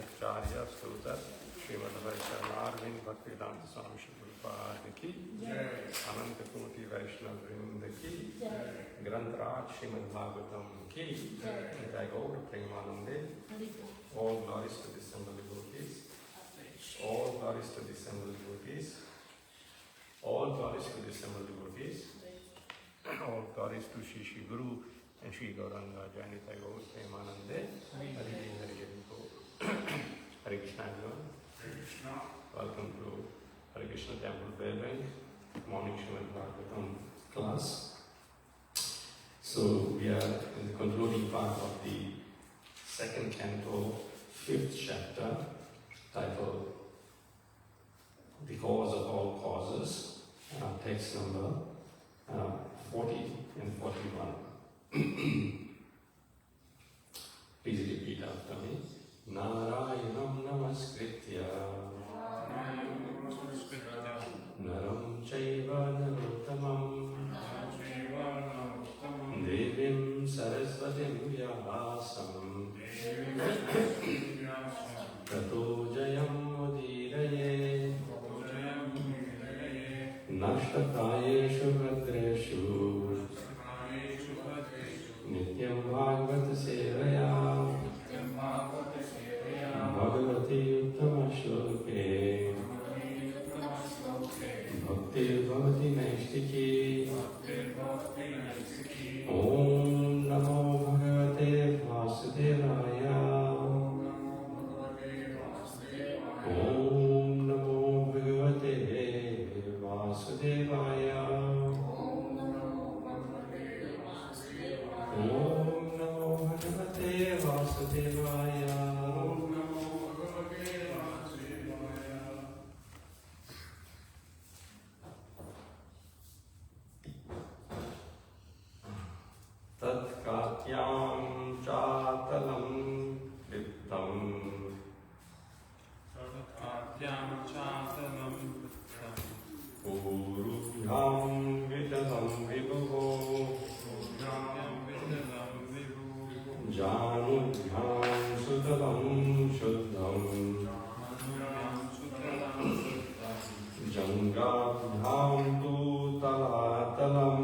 Acharya Stotar Srīmad Vaishnavārvind Bhaktivedanta Swami Prabhupada ki Ananta Koti Vaishnava Vrinda ki Grantaraj srimadbhagavatam ki Jai Gaur Premanande. All glories to the assembled devotees. All glories to the assembled devotees. All glories to the assembled devotees. All glories to Shri Guru and Shri Gauranga Janita Gaur Premanande. Hari Hari Hari Hare Krishna everyone. Welcome to harekrishnatemple.burbank morning Srīmad Bhāgavatam class. So we are in the concluding part of the second canto, 5th chapter, titled The Cause of All Causes, text number 40 and 41. Please repeat after me. Narayanam namaskritya Naram chaiva narottamam Devim sarasvatim vyasam Tato jayam udiraye Nashtatayeshu bhadreshu Nityam bhagavata sevaya Bhagavati uttama shloke Bhakti bhavati naistiki Om namo bhagavate vasudevaya Om namo bhagavate vasudevaya Om namo bhagavate vasudevaya Tatkatyam chatalam viptam Urubhyam vitalam vibhuvo Janubhyam sutalam shuddham Jangabhyam tu talatalam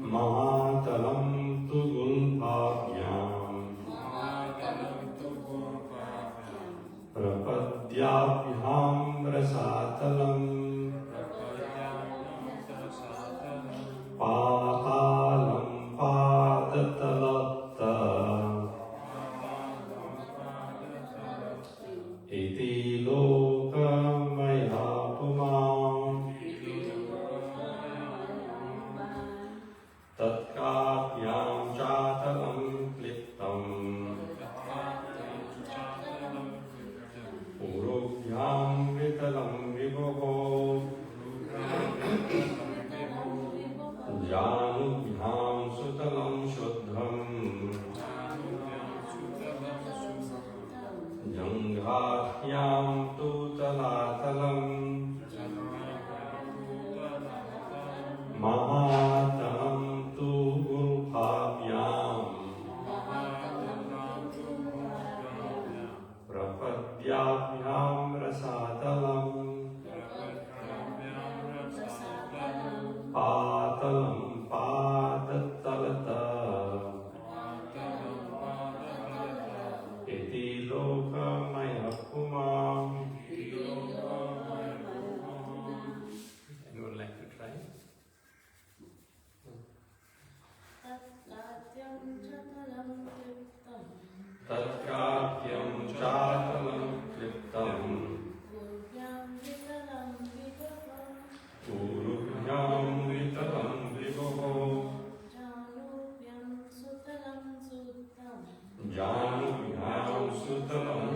Mahatalam tu gulbhavyam Prapadyabhyam rasatalam Patalam padatalatta Iti lokamaya pumam Tatkatyam chatalam kliptam Urubhyam vitalam vibhoho Janubhyam sutalam shuddham Janghahyam tu talatalam Mahatalam tu gulbhavyam Prapadyabhyam rasatalam Patalam padatalata Iti lokamaya pumam. Anyone like to try? Tatkatyam chatalam kliptam Urubhyam vitalam vibhuvo Janubhyam sutalam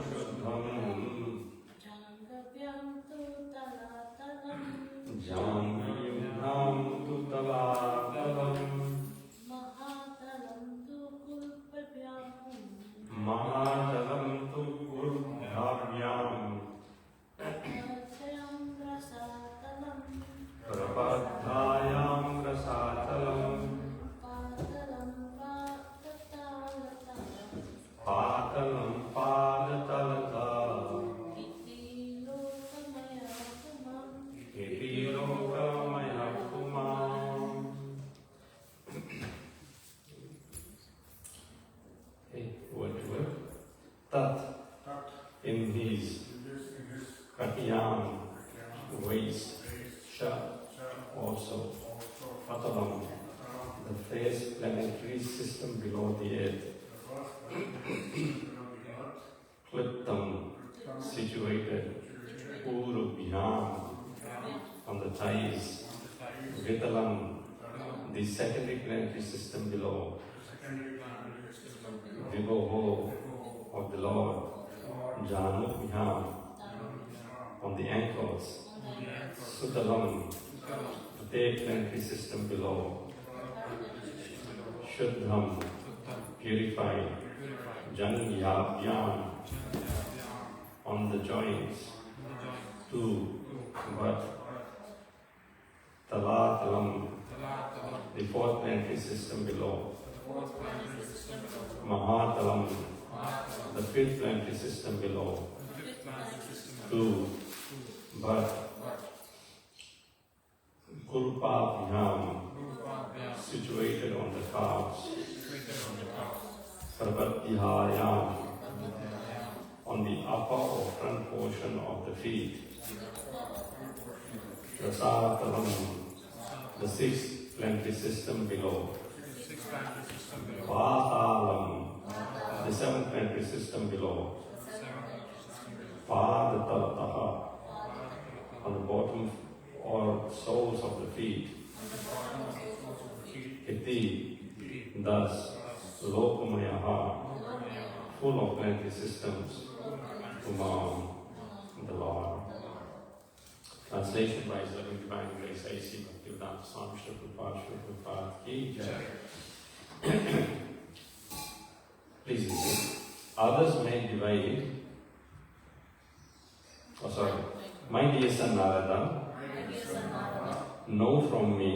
shuddham Janubhyam tu talatalam Mahatalam tu gulbhavyam Prabhadhayam rasatalam Pātalam Pādatalata Iti Lokamaya Kumam. Hey, word. Tat in his Katiyam waist, Sha also, Patalam, the face planetary system below the earth, Kliptam, situated, Urubhyam, on the thighs, Vitalam, the secondary planetary system below, Vibhoho, of the Lord, Janubhyam, on the ankles, Sutalam, the third planetary system below, Shuddham, purified, Janyabhyam, on the joints, two, but Talatalam, the fourth planetary system below, Mahatalam, the fifth planetary system below, two, but Kulpabhyam, situated on the calves, Prabhatyayam, on the upper or front portion of the feet, Rasatalam, the sixth planetary system below, Pātalam, the seventh planetary system below, Pādatalataha, on the bottom or soles of the feet, Iti, thus, Lokumayaha, full of planetary systems, Umam, the Lord. Translation by His Loving Divine Grace, A.C. Bhaktivedanta Swami Srila Prabhupada Ki Jai. Please listen. Others may divide. My dear son Narada, know from me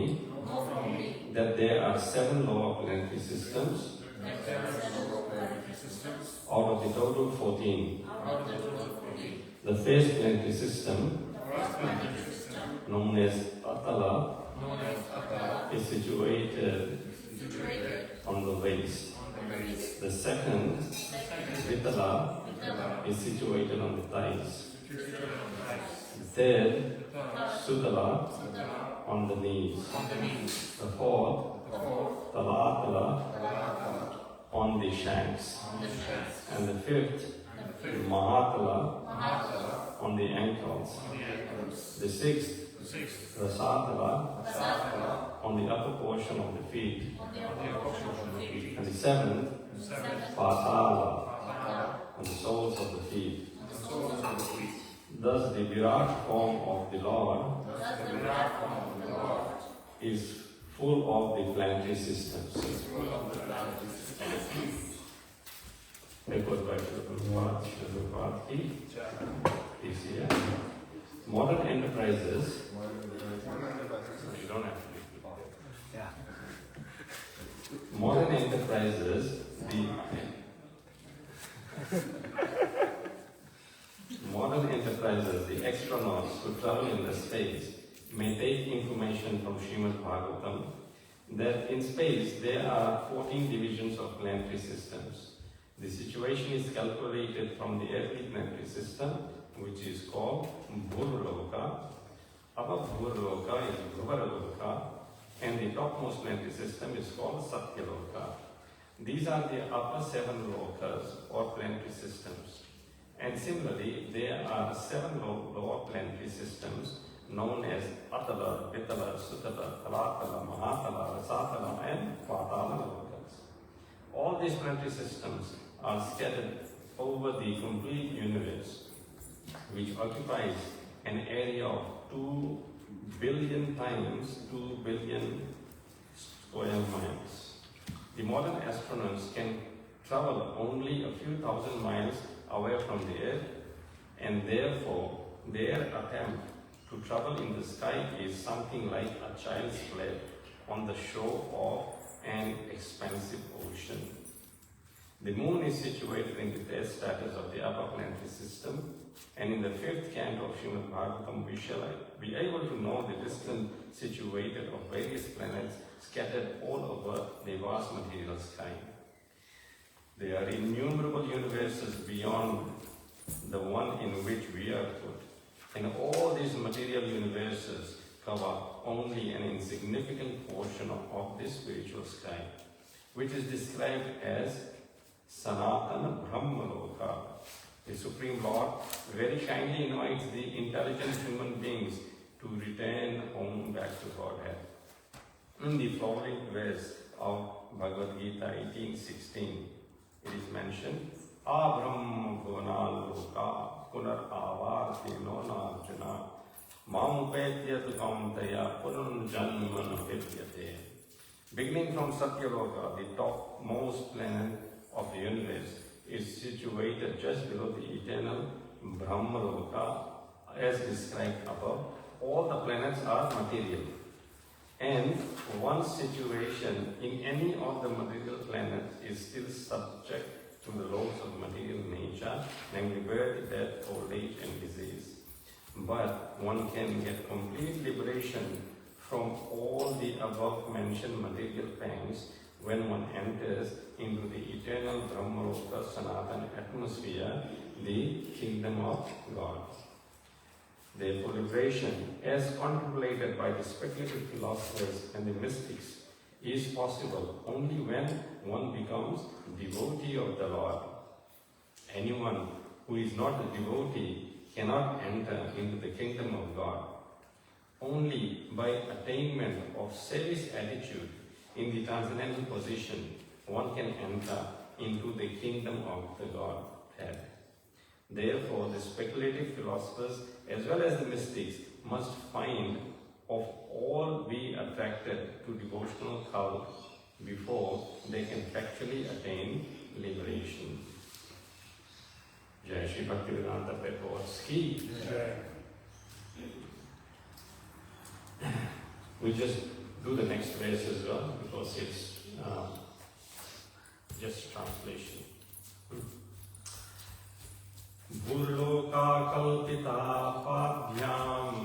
that there are 7 lower planetary systems out of the total 14. The first planetary system, known as Atala, is situated on the waist. The second, Vitala, is situated on the thighs. The third, Sudala, on the knees. The fourth, Talatala, on the shanks. And the fifth, Mahatala, on the ankles. The sixth, Rasatala, on the upper portion of the feet. And the seventh, Patala, on the soles of the feet. Thus the Viraj form of the Lord is full of the planetary systems. Modern enterprises, you don't have to modern enterprises, the astronauts who travel in the space may take information from Srīmad Bhāgavatam that in space there are 14 divisions of planetary systems. The situation is calculated from the earthly planetary system, which is called Bhurloka. Above Bhurloka is Bhuvaraloka, and the topmost planetary system is called Satyaloka. These are the upper 7 lokas or planetary systems. And similarly, there are 7 lower planetary systems known as Atala, Vitala, Sutala, Talatala, Mahatala, Rasatala, and Patala lokas. All these planetary systems are scattered over the complete universe, which occupies an area of 2 billion times 2 billion square miles. The modern astronauts can travel only a few thousand miles away from the Earth, and therefore their attempt to travel in the sky is something like a child's play on the shore of an expansive ocean. The moon is situated in the death status of the upper planetary system, and in the 5th canto of Srīmad Bhāgavatam we shall be able to know the distant situated of various planets scattered all over the vast material sky. There are innumerable universes beyond the one in which we are put, and all these material universes cover only an insignificant portion of this spiritual sky, which is described as Sanatana Brahmaloka. The Supreme Lord very kindly invites the intelligent human beings to return home back to Godhead. In the following verse of Bhagavad Gita 18:16, it is mentioned, Abrahma Bhunaloka Punar Avarti Nonarjuna Mam Petyat Kamtaya Punan Janman Petyate. Beginning from Satyaloka, the topmost planet of the universe is situated just below the eternal Brahmaloka as described above. All the planets are material, and one's situation in any of the material planets is still subject to the laws of material nature, namely birth, death, old age and disease. But one can get complete liberation from all the above mentioned material pangs when one enters into the eternal Brahmaloka Sanatana atmosphere, the kingdom of God. Therefore, liberation, as contemplated by the speculative philosophers and the mystics, is possible only when one becomes devotee of the Lord. Anyone who is not a devotee cannot enter into the kingdom of God. Only by attainment of service attitude in the transcendental position, one can enter into the kingdom of the Godhead. Therefore, the speculative philosophers as well as the mystics must find of all be attracted to devotional cult before they can factually attain liberation. Jai Shri Bhaktivedanta Prabhuji ki Jai. We just do the next verse as well because it's just translation. Burloka kalpita padhyam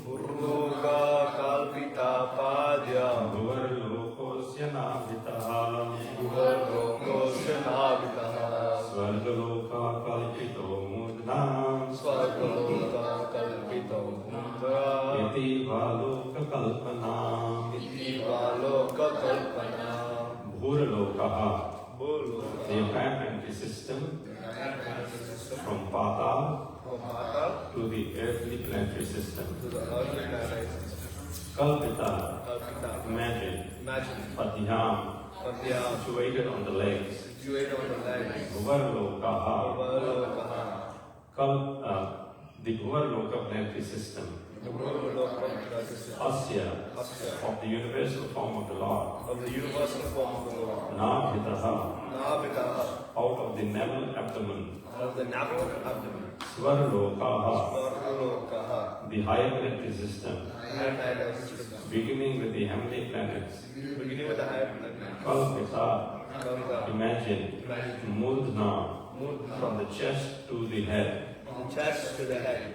Burloka kalpita padhyam Burlokosya navitaha Burlokosya navitaha Svargaloka kalpito mudnam Svargaloka kalpito mudra Iti valoka kalpanam Iti valoka kalpanam Burlokaha. Burloka The apparent system from Patal to the earthly planetary system. Kalpita, imagine. Padhyam, situated on the legs. Bhuvarlokaha, the Bhuvarloka planetary system. Asya, of the universal form of the Lord. Nabhitaha, out of the navel abdomen. Svarlokaha, the higher planetary system. Beginning with the heavenly planets. Kalpita, imagine. Murdna, from the chest to the head.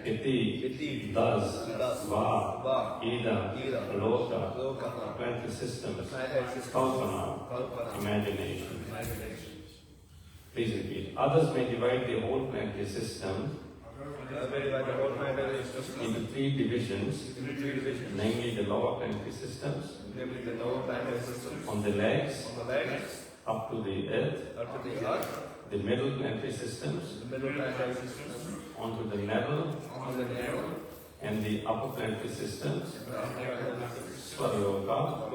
Iti, thus, Va, Ida, Loka, planetary systems. Kalpana, imagination. Please repeat. Others may divide the whole planetary system into 3 divisions, namely the lower planetary systems, on the legs, up to the earth, the middle planetary systems, onto the navel, and the upper planetary systems, Svarloka,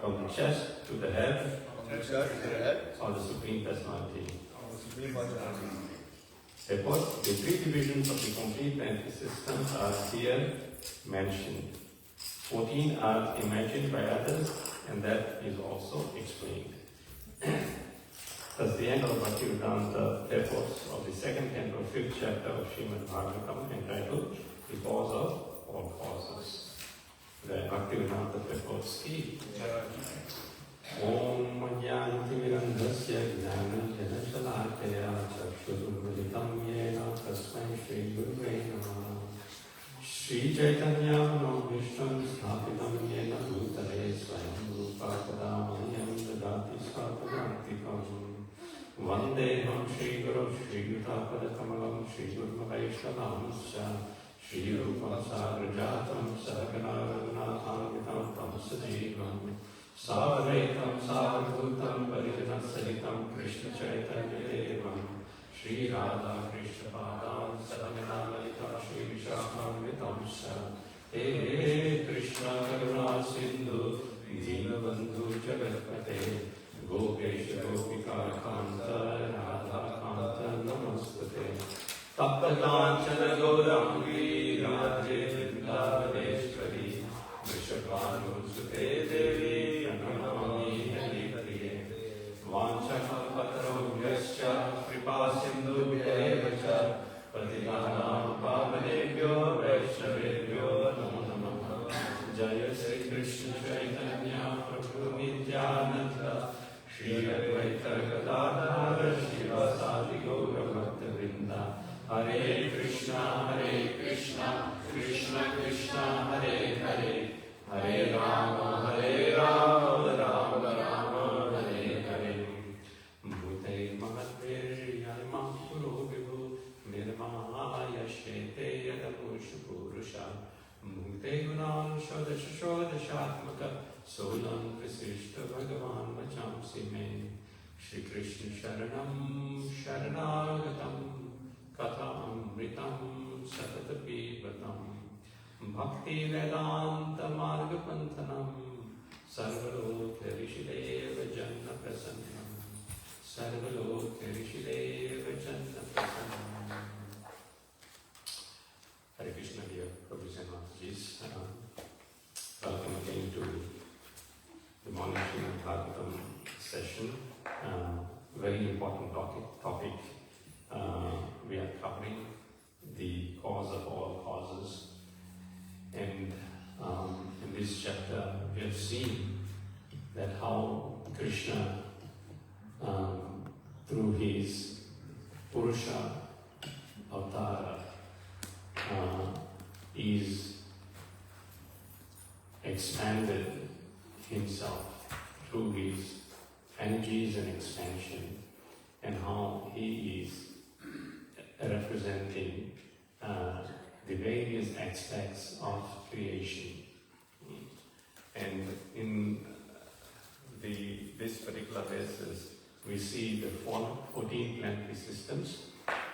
from the chest to the head, or the Supreme Personality. Therefore, the 3 divisions of the complete planetary systems are here mentioned. 14 are imagined by others, and that is also explained. That's the end of Bhaktivedanta purpose of the 2nd canto, 5th chapter of Srīmad Bhāgavatam, entitled The Cause of All Causes. The Bhaktivedanta purpose ki. Om Jnanatimirandhasya Jnananjanashalakaya Chakshurumilitam Yena Tasmai Shri Gurave Namaha. Shri Chaitanya Manobhishtam Sthapitam Yena Bhutale Swayam Rupa Kadamahyam Dadati Svapadantikam Vandeham Shri Guru Shri Yutapadakamagam Shri Guru Vaishnavanamsya Shri Rupam Sagrajatam Sahagana Raghunatham Vitam Sajivam Savadaitam Savadhutam Parijanasahitam Krishna Chaitanya Devam Shri Radha Krishna Padam Sadhamina Lalita Shri Vishakam Vitamsa He Krishna Karuna Sindhu Dinabandhu Jagatpate Gopesha Gopika Kanta Radha Kanta Namaskate Taptakanchana Gaurangi Radhe Vrindavaneshwari Vrishabhanusute Devi Anamami Haripriye Vanchakalpatarobhyascha Kripasindhubhyaevacha Patitanam Pavanebhyo Vaishnavebhyo Namo Namaha Jaya Sri Krishna Chaitanya Prabhu Nityananda Shri Advaita Gadadhara Shivasadi Gaura Bhakta Vrinda Hare Krishna Krishna Krishna Hare Hare Hare Rama Rama Rama Hare Hare Bhute Mahatvir Puro Vibhu Nirmahaya Shete Yadamusha Purusha Bhute Gunan Shodashatmaka Solam Visishta Bhagavan Vachamsi Me Shri Krishna Sharanam Sharanagatam Katha Amritam Satata Pibatam Bhakti Vedanta Marga Pantanam Sarvalokya Rishideva Janna Prasannam Sarvalokya Rishideva Janna Prasannam. Hare Krishna, dear Prabhuji and Mataji's. Welcome again to the morning Srīmad Bhāgavatam session. Very important topic. We are covering the cause of all causes. And in this chapter, we have seen that how Krishna, through his Purusha Avtara, is expanded himself through his energies and expansion, and how he is representing the various aspects of creation. And in this particular basis, we see the 14 planetary systems,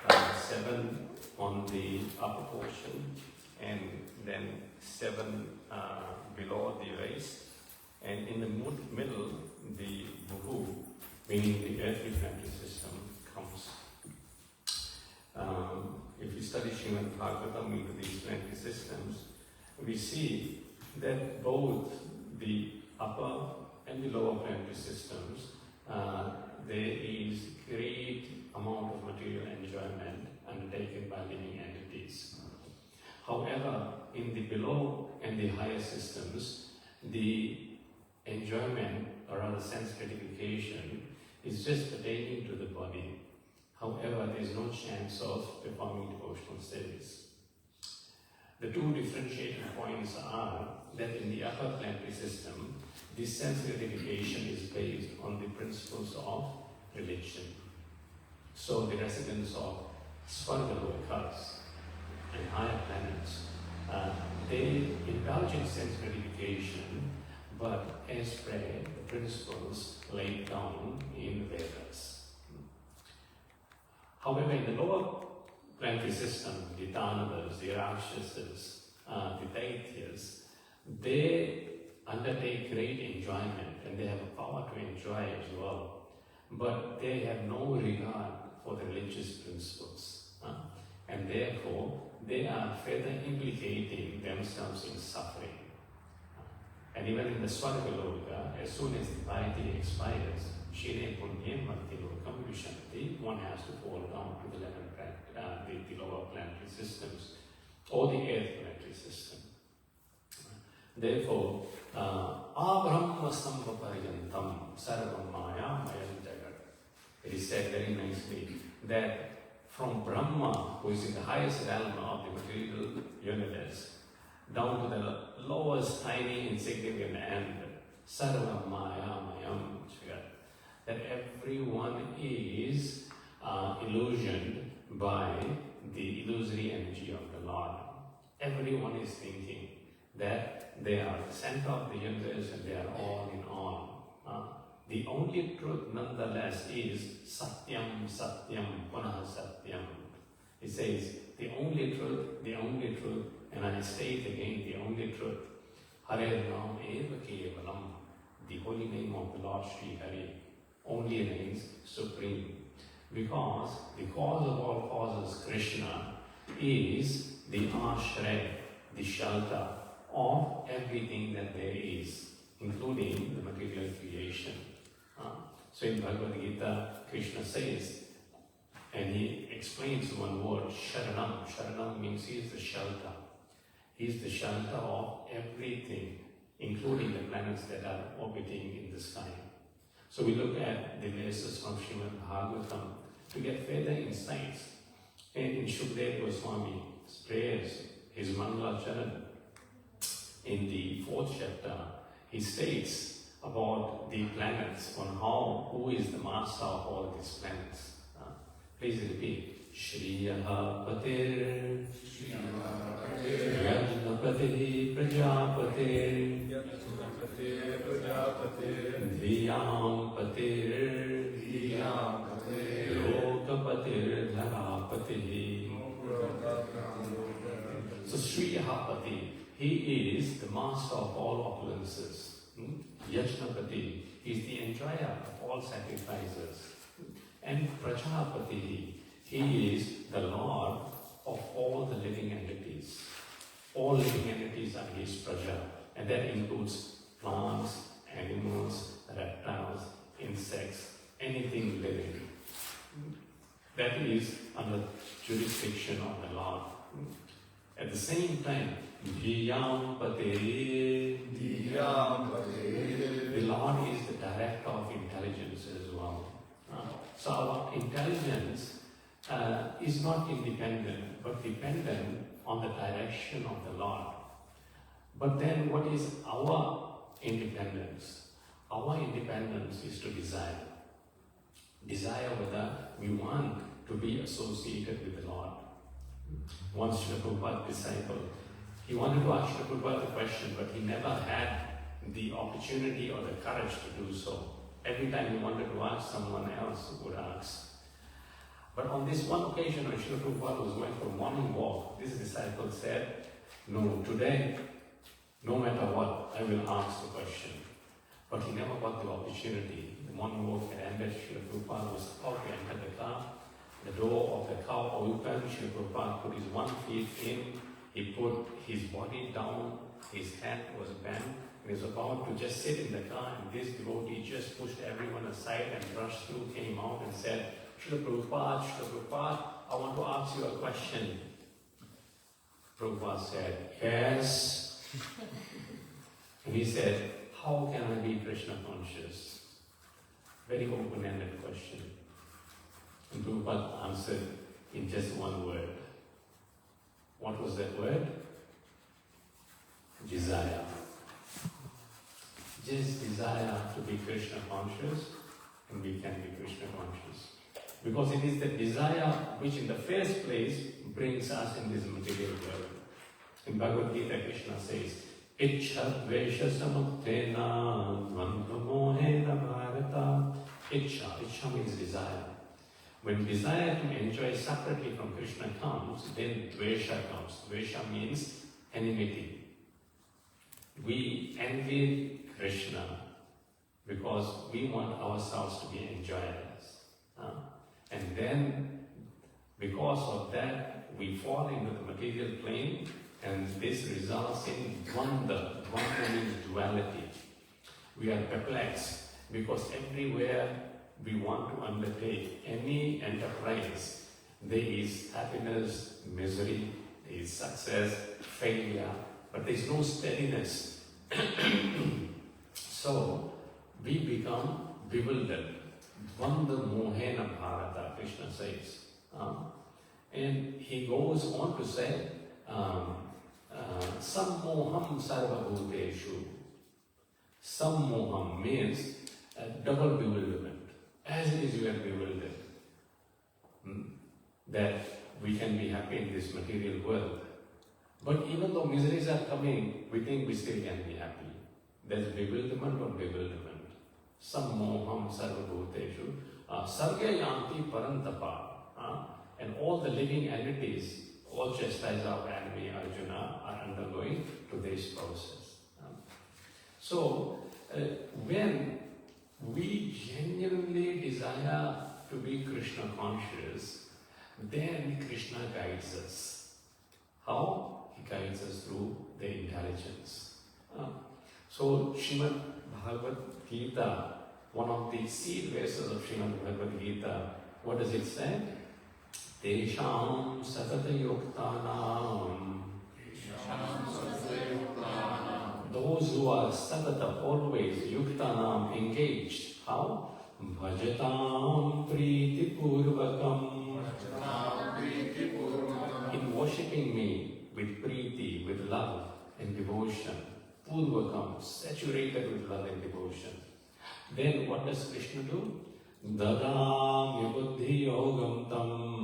7 on the upper portion, and then 7 below the waist, and in the middle, the Bhuhu, meaning the earthly planetary system, comes. If we study Srīmad Bhāgavatam into these planetary systems, we see that both the upper and the lower planetary systems, there is great amount of material enjoyment undertaken by living entities. However, in the below and the higher systems, the enjoyment, or rather sense gratification, is just pertaining to the body. However, there is no chance of performing devotional service. The two differentiating points are that in the upper planetary system, this sense gratification is based on the principles of religion. So the residents of Svargalokas and higher planets, they indulge in sense gratification, but as per the principles laid down in Vedas. However, in the lower planetary system, the Danavas, the Rakshasas, the Daityas, they undertake great enjoyment and they have a power to enjoy as well, but they have no regard for the religious principles, and therefore they are further implicating themselves in suffering. And even in the Swargaloka, as soon as the piety expires, Shire Punyam Bhakti Lokam Vishanti, one has to fall down to the lower planetary systems, or the earth planetary system. Therefore, abrahma sambhaparyantam sarvam maya mayam jagat. It is said very nicely that from Brahma, who is in the highest realm of the material universe, down to the lowest tiny insignificant end, sarvam maya mayam jagat, that everyone is illusioned by the illusory energy of the Lord. Everyone is thinking that they are the center of the universe and they are all in all. The only truth nonetheless is Satyam, Satyam, Punah Satyam. It says, the only truth, and I state again, the only truth, Hare Ram Eva Kevalam, the holy name of the Lord Sri Hari, only reigns supreme. Because the cause of all causes, Krishna, is the ashray, the shelter of everything that there is, including the material creation. So in Bhagavad Gita, Krishna says, and he explains one word, Sharanam. Sharanam means he is the shelter. He is the shelter of everything, including the planets that are orbiting in the sky. So we look at the verses from Srīmad Bhāgavatam to get further insights. And in Shukdev Goswami's prayers, his Mangala Charan, in the 4th chapter, he states about the planets, on who is the master of all these planets. Please repeat. Shriyaha Patir, Yajnapati Prajapati, Dhyam Patir, Lokapatir Dharapati. So Sriyahapati, he is the master of all opulences. Yajnapati, he is the enjoyer of all sacrifices. And Prajapati, he is the lord of all the living entities. All living entities are his praja, and that includes plants, animals, reptiles, insects, anything living. That is under jurisdiction of the Lord. At the same time, Dhyam Pate, the Lord is the director of intelligence as well. So our intelligence is not independent, but dependent on the direction of the Lord. But then what is our independence? Our independence is to desire. Desire whether we want to be associated with the Lord. Once Srila Prabhupada's disciple, he wanted to ask Srila Prabhupada the question, but he never had the opportunity or the courage to do so. Every time he wanted to ask, someone else would ask. But on this one occasion when Srila Prabhupada was going for a morning walk, this disciple said, no, today, no matter what, I will ask the question. But he never got the opportunity. The morning walk had ended, Srila Prabhupada was about to enter the car. The door of the car opened, Srila Prabhupada put his one foot in, he put his body down, his head was bent, and he was about to just sit in the car, and this devotee just pushed everyone aside and rushed through, came out and said, Srila Prabhupada, I want to ask you a question. Prabhupada said, yes. And he said, how can I be Krishna conscious? Very open-ended question. And Prabhupada answered in just one word. What was that word? Desire. Just desire to be Krishna conscious, and we can be Krishna conscious. Because it is the desire which in the first place brings us in this material world. In Bhagavad Gita, Krishna says, Ichha dvesha samuktena dvandva mohena bharata. Ichha means desire. When desire to enjoy separately from Krishna comes, then dvesha comes. Dvesha means enmity. We envy Krishna because we want ourselves to be enjoyers. And then, because of that, we fall into the material plane, and this results in dvanda. Dvanda means duality. We are perplexed because everywhere we want to undertake any enterprise, there is happiness, misery, there is success, failure, but there is no steadiness. So we become bewildered. Dvanda mohena bharata, Krishna says. And he goes on to say, sammoham sarvabhuteshu. Sammoham means double bewilderment. As it is you are bewildered. That we can be happy in this material world. But even though miseries are coming, we think we still can be happy. There's bewilderment or bewilderment. Sammoham sarvabhuteshu. Sarga yanti parantapa. And all the living entities, all chastised of enemy Arjuna, are undergoing to this process. So, when we genuinely desire to be Krishna conscious, then Krishna guides us. How? He guides us through the intelligence. So, Srīmad Bhagavad Gita, one of the seed verses of Srīmad Bhagavad Gita, what does it say? Tesham satata yuktanam. Those who are satata, always, yuktanam, engaged. How? Bhajatam priti purvakam. In worshipping me with priti, with love and devotion. Purvakam, saturated with love and devotion. Then what does Krishna do? Dadam buddhi yogam tam.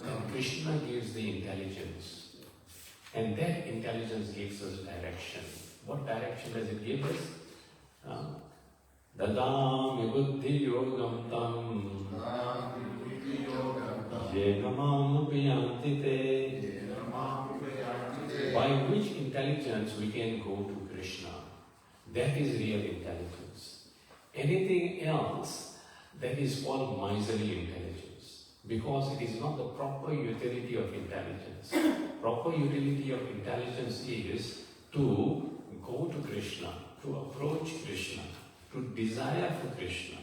And Krishna gives the intelligence. And that intelligence gives us direction. What direction does it give us? Dadam buddhi yogam tam. Yegamam upayantite. By which intelligence we can go to Krishna. That is real intelligence. Anything else, that is called miserly intelligence. Because it is not the proper utility of intelligence. Proper utility of intelligence is to go to Krishna, to approach Krishna, to desire for Krishna.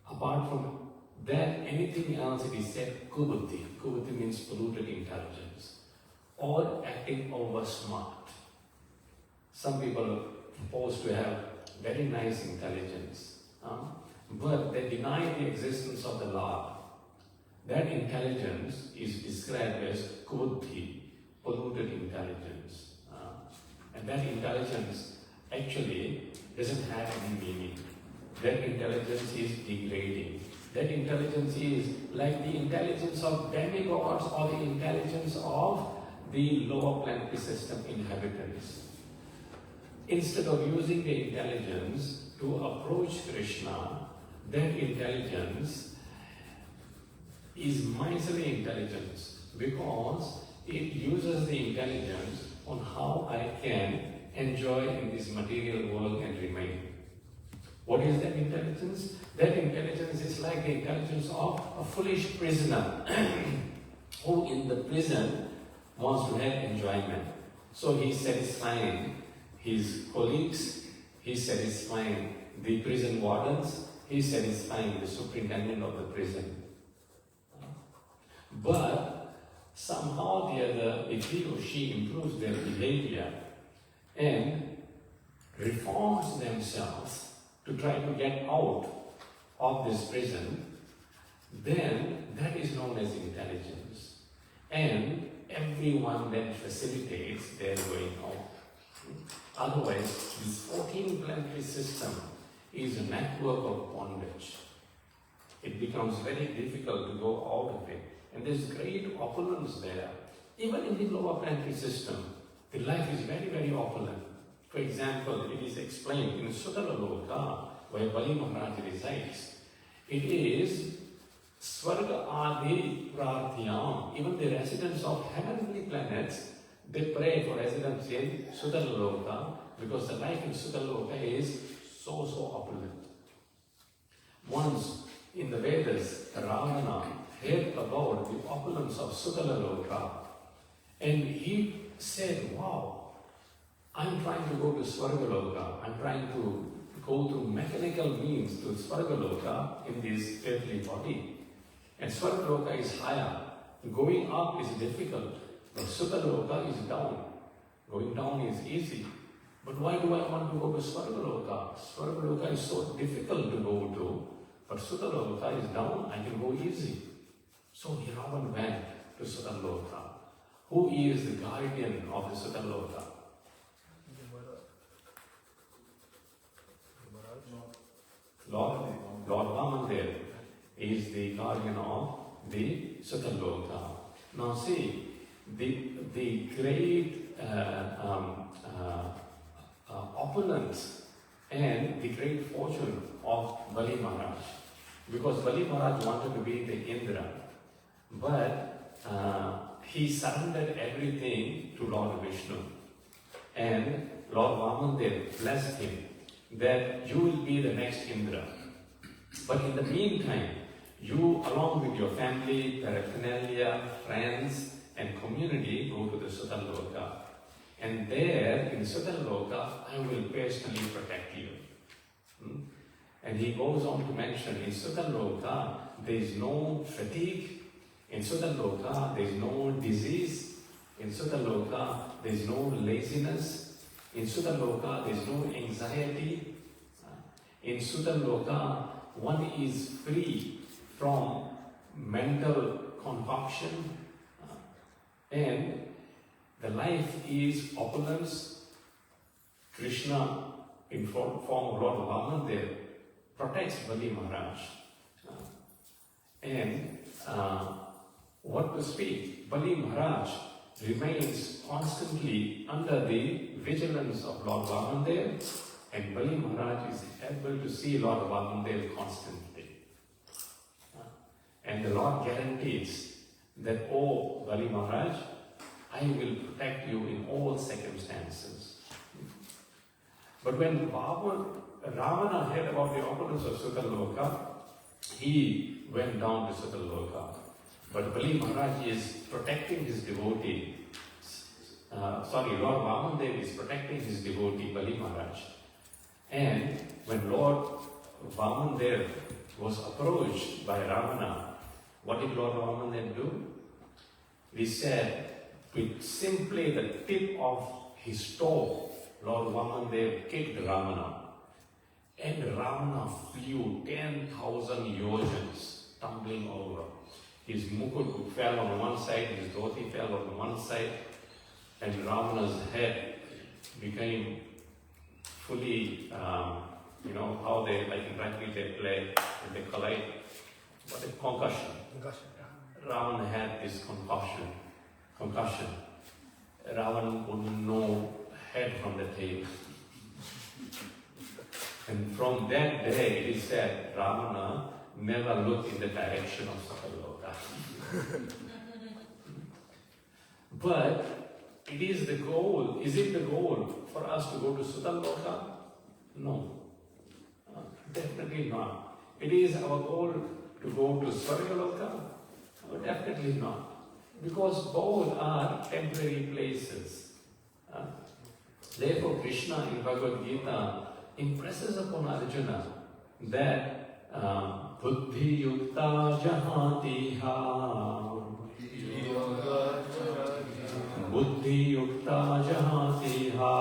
Apart from that, anything else, it is said kubuddhi. Kubuddhi means polluted intelligence. Or acting over smart. Some people are supposed to have very nice intelligence, but they deny the existence of the Lord. That intelligence is described as kubuddhi, polluted intelligence. And that intelligence actually doesn't have any meaning. That intelligence is degrading. That intelligence is like the intelligence of demigods or the intelligence of the lower planetary system inhabitants. Instead of using the intelligence to approach Krishna, that intelligence is miserly intelligence because it uses the intelligence on how I can enjoy in this material world and remain. What is that intelligence? That intelligence is like the intelligence of a foolish prisoner who in the prison wants to have enjoyment. So he's satisfying his colleagues, he's satisfying the prison wardens, he's satisfying the superintendent of the prison. But somehow or the other, if he or she improves their behavior and reforms themselves to try to get out of this prison, then that is known as intelligence. And everyone then facilitates their going out. Otherwise, this 14 planetary system is a network of bondage. It becomes very difficult to go out of it. And there's great opulence there. Even in the lower planetary system, the life is very, very opulent. For example, it is explained in Sudala Loka, where Bali Maharaj resides. It is Swarga Adi Prarthyam. Even the residents of heavenly planets, they pray for residents in Sudala Loka because the life in Sudala Loka is so opulent. Once in the Vedas, Ravana heard about the opulence of Sudala Loka and he said, wow, I'm trying to go to Swargaloka, I'm trying to go through mechanical means to Swargaloka in this earthly body. And Swargaloka is higher. Going up is difficult, but Sutaloka is down. Going down is easy. But why do I want to go to Svargaloka? Svargaloka is so difficult to go to, but Sutaloka is down, I can go easy. So Ravan went to Sutaloka. Who is the guardian of the Sutaloka? Lord Vamandev is the guardian of the Sutaloka. Now see, the great opulence and the great fortune of Bali Maharaj. Because Bali Maharaj wanted to be the Indra, but he surrendered everything to Lord Vishnu. And Lord Vamandev blessed him that you will be the next Indra. But in the meantime, you along with your family, paraphernalia, friends and community go to the Sutaloka. And there in Sutaloka, I will personally protect you. And he goes on to mention, in Sutaloka, there is no fatigue. In Sutaloka, there is no disease. In Sutaloka, there is no laziness. In Sutaloka, there is no anxiety. In Sutaloka, one is free from mental concoction. And the life is opulence. Krishna, in form of Lord Vamandev, protects Bali Maharaj. And what to speak, Bali Maharaj remains constantly under the vigilance of Lord Vamandev, and Bali Maharaj is able to see Lord Vamandev constantly. And the Lord guarantees that, oh Bali Maharaj, I will protect you in all circumstances. But when Ravana heard about the opulence of Sutaloka, he went down to Sutaloka. But Bali Maharaj is protecting his devotee. Lord Vamandev is protecting his devotee, Bali Maharaj. And when Lord Vamandev was approached by Ravana, what did Lord Vamandev do? He said, with simply the tip of his toe, Lord Vamandev kicked Ravana. And Ravana flew 10,000 yojans, tumbling over. His mukut fell on one side, his dhoti fell on one side, and Ravana's head became fully, how they, like in rugby they play, and they collide. What a concussion. Ravana had this concussion. Ravana wouldn't know head from the tail. And from that day, it is said, Ravana never looked in the direction of Sutaloka. But it is the goal. Is it the goal for us to go to Sutaloka? No. Definitely not. It is our goal to go to Svargaloka? Definitely not. Because both are temporary places. Therefore, Krishna in Bhagavad Gita impresses upon Arjuna that Buddhi Yukta Jahatiha Buddhi Yukta Jahatiha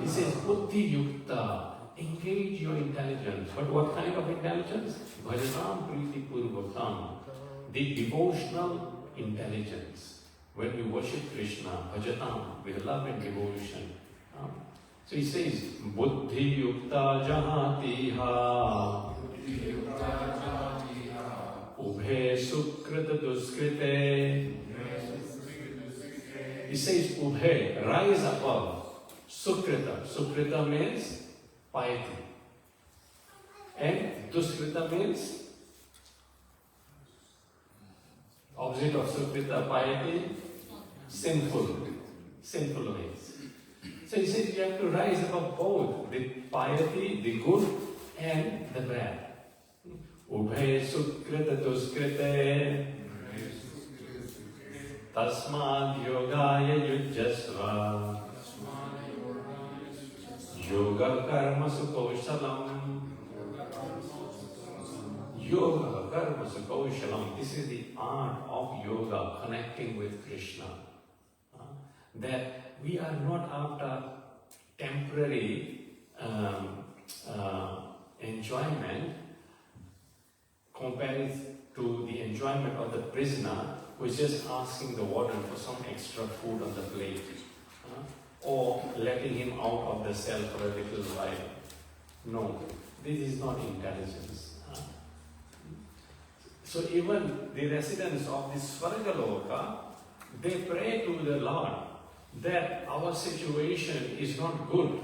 He says Buddhi Yukta, engage your intelligence. But what kind of intelligence? Bhagavam Priti Purvakam, the devotional intelligence. When we worship Krishna, bhajatam, with love and devotion. So he says, Buddhi Yukta Jahatiha Ubhe Sukrita Duskrite. He says, Ubhe, rise above. Sukrita. Sukrita means piety. And Duskrita means opposite of Sukrita, piety, sinful ways. So he says you have to rise above both, the piety, the good, and the bad. Ubhe sukrita duskrite tasmad yogaya yujjasva yoga karma sukoshalam yoga karma sukoshalam. This is the art of yoga, connecting with Krishna. that we are not after temporary enjoyment compared to the enjoyment of the prisoner who is just asking the warden for some extra food on the plate, or letting him out of the cell for a little while. No, this is not intelligence. So even the residents of this Svargaloka, they pray to the Lord that our situation is not good.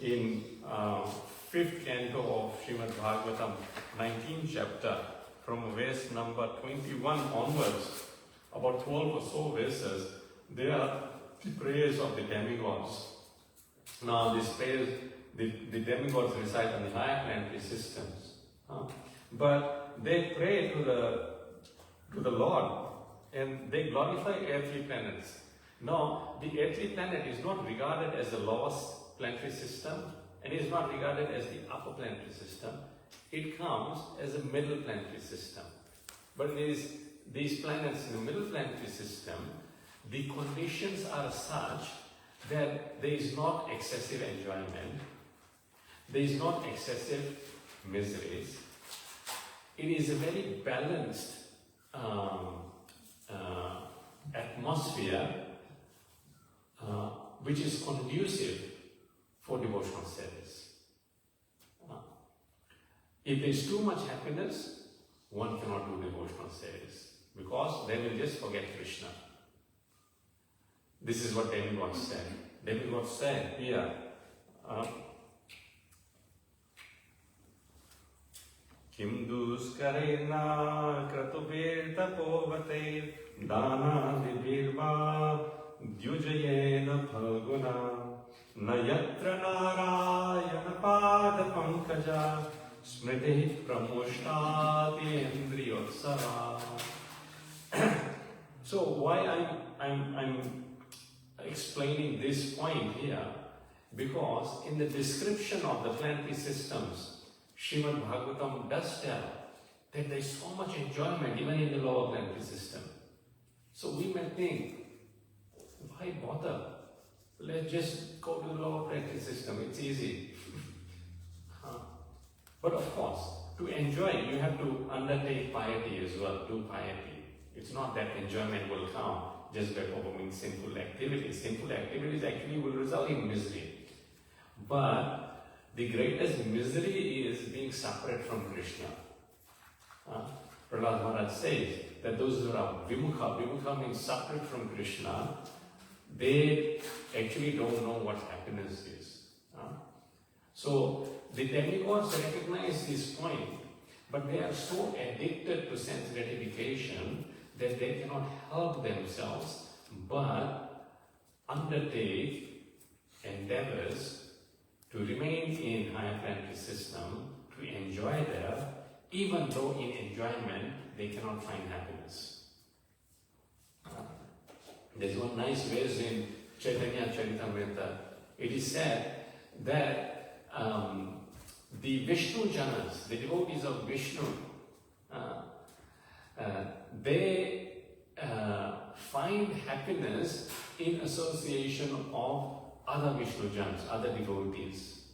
In 5th canto of Srīmad Bhāgavatam, 19th chapter, from verse number 21 onwards, about 12 or so verses, they are the prayers of the demigods. Now these prayers, the demigods reside on the higher planetary systems. But they pray to the Lord and they glorify earthly planets. Now, the earthly planet is not regarded as the lowest planetary system and is not regarded as the upper planetary system. It comes as a middle planetary system. But these planets in the middle planetary system, the conditions are such that there is not excessive enjoyment, there is not excessive miseries. It is a very balanced atmosphere which is conducive for devotional service. If there is too much happiness, one cannot do devotional service because then you just forget Krishna. This is what demigods said. Demigods said here, Kim duskarena kratubir tapovate dana vibirva dyujayena phaguna nayatra narayana pada pankaja smriti pramushtati indriyotsava. So why I'm explaining this point here? Because in the description of the planetary systems, Srīmad Bhāgavatam does tell that there is so much enjoyment even in the lower planetary system. So we may think, why bother? Let's just go to the lower planetary system, it's easy. But of course, to enjoy, you have to undertake piety as well, do piety. It's not that enjoyment will come just by performing sinful activities. Sinful activities actually will result in misery. But the greatest misery is being separate from Krishna. Prahlad Maharaj says that those who are vimukha means separate from Krishna, they actually don't know what happiness is. So the demigods recognize this point, but they are so addicted to sense gratification that they cannot help themselves but undertake endeavors to remain in higher planetary system, to enjoy there, even though in enjoyment they cannot find happiness. There's one nice verse in Chaitanya Charitamrita. It is said that the Vishnu Janas, the devotees of Vishnu, they find happiness in association of other Vishnu Janas, other devotees.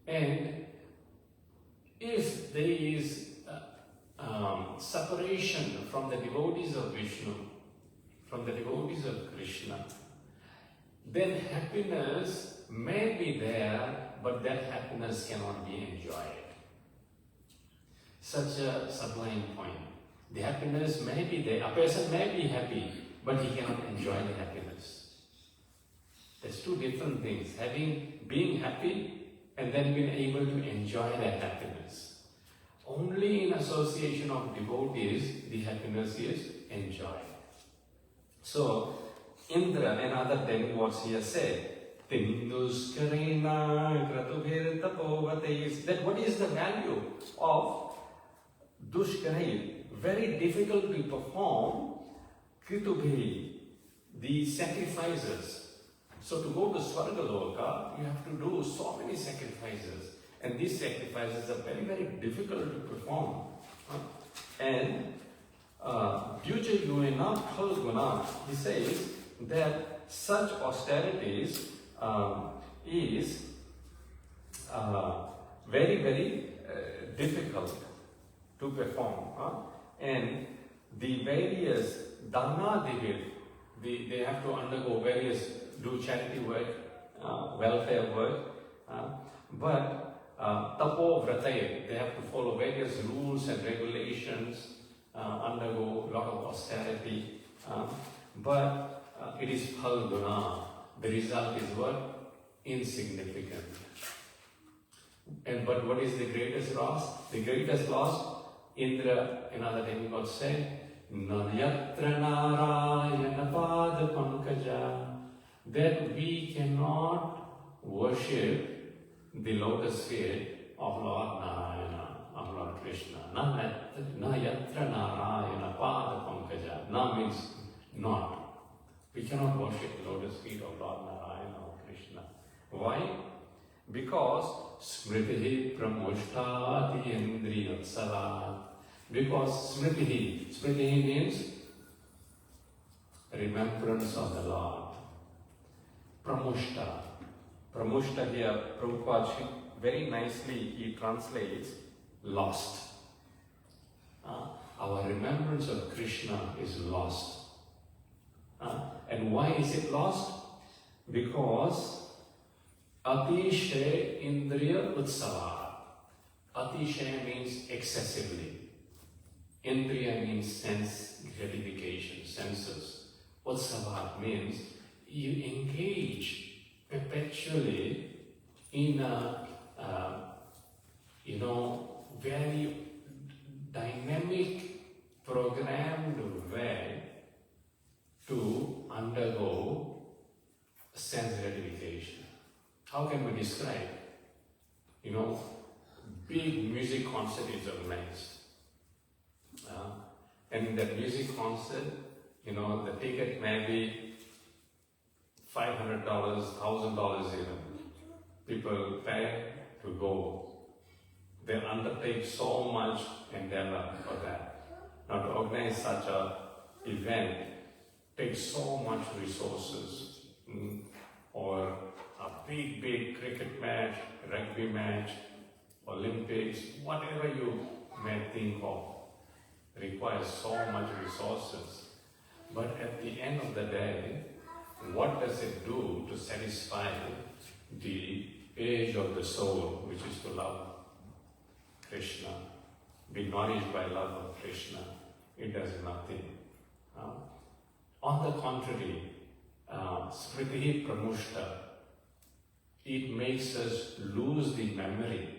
And if there is separation from the devotees of Vishnu, from the devotees of Krishna, then happiness may be there, but that happiness cannot be enjoyed. Such a sublime point. The happiness may be there, a person may be happy, but he cannot enjoy the happiness. There's two different things, being happy and then being able to enjoy that happiness. Only in association of devotees, the happiness is enjoyed. So, Indra and other demigods here say, Tinduskarena kratubhir tapovate, that what is the value of dushkara, very difficult to perform, kritubhi, the sacrifices. So to go to Svargaloka, you have to do so many sacrifices. And these sacrifices are very, very difficult to perform. And Dyuja Yuena Phalguna, he says that such austerities is very, very difficult to perform. And the various dana they have to undergo various, do charity work, welfare work, but tapo vrataye, they have to follow various rules and regulations, undergo a lot of austerity, but it is phalguna. The result is what? Insignificant. But what is the greatest loss? The greatest loss, Indra, another demigod said, Nayatra Narayana Pada Pankaja, that we cannot worship the lotus feet of Lord Narayana, of Lord Krishna. Nayatra Narayana Pada Pankaja. Na means not. We cannot worship the lotus feet of Lord Narayana or Krishna. Why? Because Smritihi Pramushtati Indriyatsala. Because Smritihi means remembrance of the Lord. Pramushta here, Prabhupada very nicely he translates lost. Our remembrance of Krishna is lost. And why is it lost? Because Atishay Indriya Utsava. Atishay means excessively. Indriya means sense gratification, senses. Utsava means you engage perpetually in a, very dynamic, programmed way to undergo sense gratification. How can we describe? Big music concert is organized. And in that music concert, the ticket may be $500, $1,000 even. People pay to go. They undertake so much endeavor for that. Now to organize such an event takes so much resources. Or a big cricket match, rugby match, Olympics, whatever you may think of, requires so much resources. But at the end of the day, what does it do to satisfy the urge of the soul, which is to love Krishna, be nourished by love of Krishna? It does nothing. On the contrary, Smriti Pramushta, it makes us lose the memory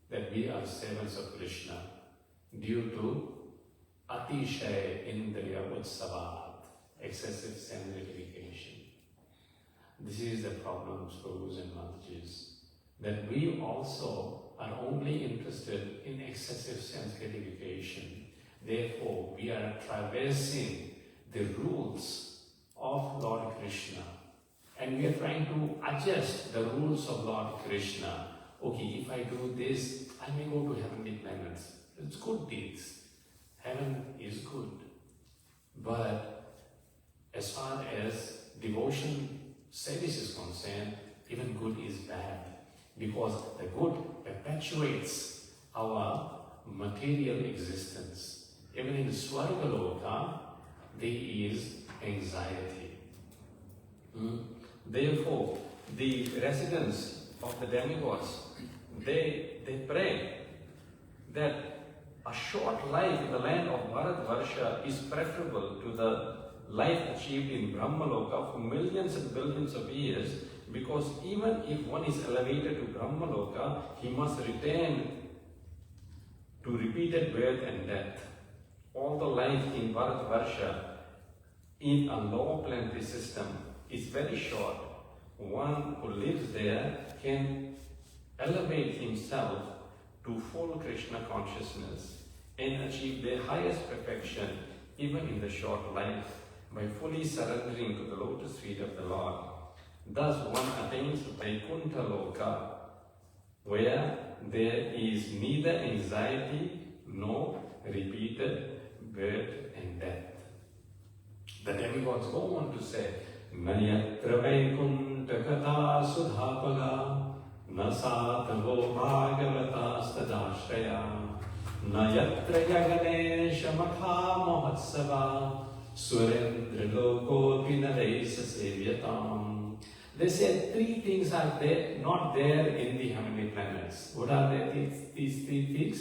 that we are servants of Krishna due to Atishay Indriya Utsavat, excessive sense gratification. This is the problem, Prabhus and Matatis, that we also are only interested in excessive sense gratification. Therefore, we are traversing the rules of Lord Krishna. And we are trying to adjust the rules of Lord Krishna. Okay, if I do this, I may go to heavenly planets. It's good deeds. Heaven is good. But as far as devotion service is concerned, even good is bad. Because the good perpetuates our material existence. Even in Swargaloka, there is anxiety. Therefore, the residents of the demigods, they pray that a short life in the land of Bharatvarsha is preferable to the life achieved in Brahmaloka for millions and billions of years, because even if one is elevated to Brahmaloka, he must return to repeated birth and death. All the life in Bharatvarsha in a lower planetary system is very short. One who lives there can elevate himself to full Krishna consciousness and achieve the highest perfection even in the short life by fully surrendering to the lotus feet of the Lord. Thus one attains Vaikuntha Loka, where there is neither anxiety nor repeated birth and death. The demigods go on to say, Nayatra Vaikunta Katha Sudhapaga Nasatavo Bhāgavata Stadashraya Nayatra Yaganesha Makha Mohatsava Surendra Loko Pinaresa Sevyatam. They said three things are there, not there in the heavenly planets. What are these three things?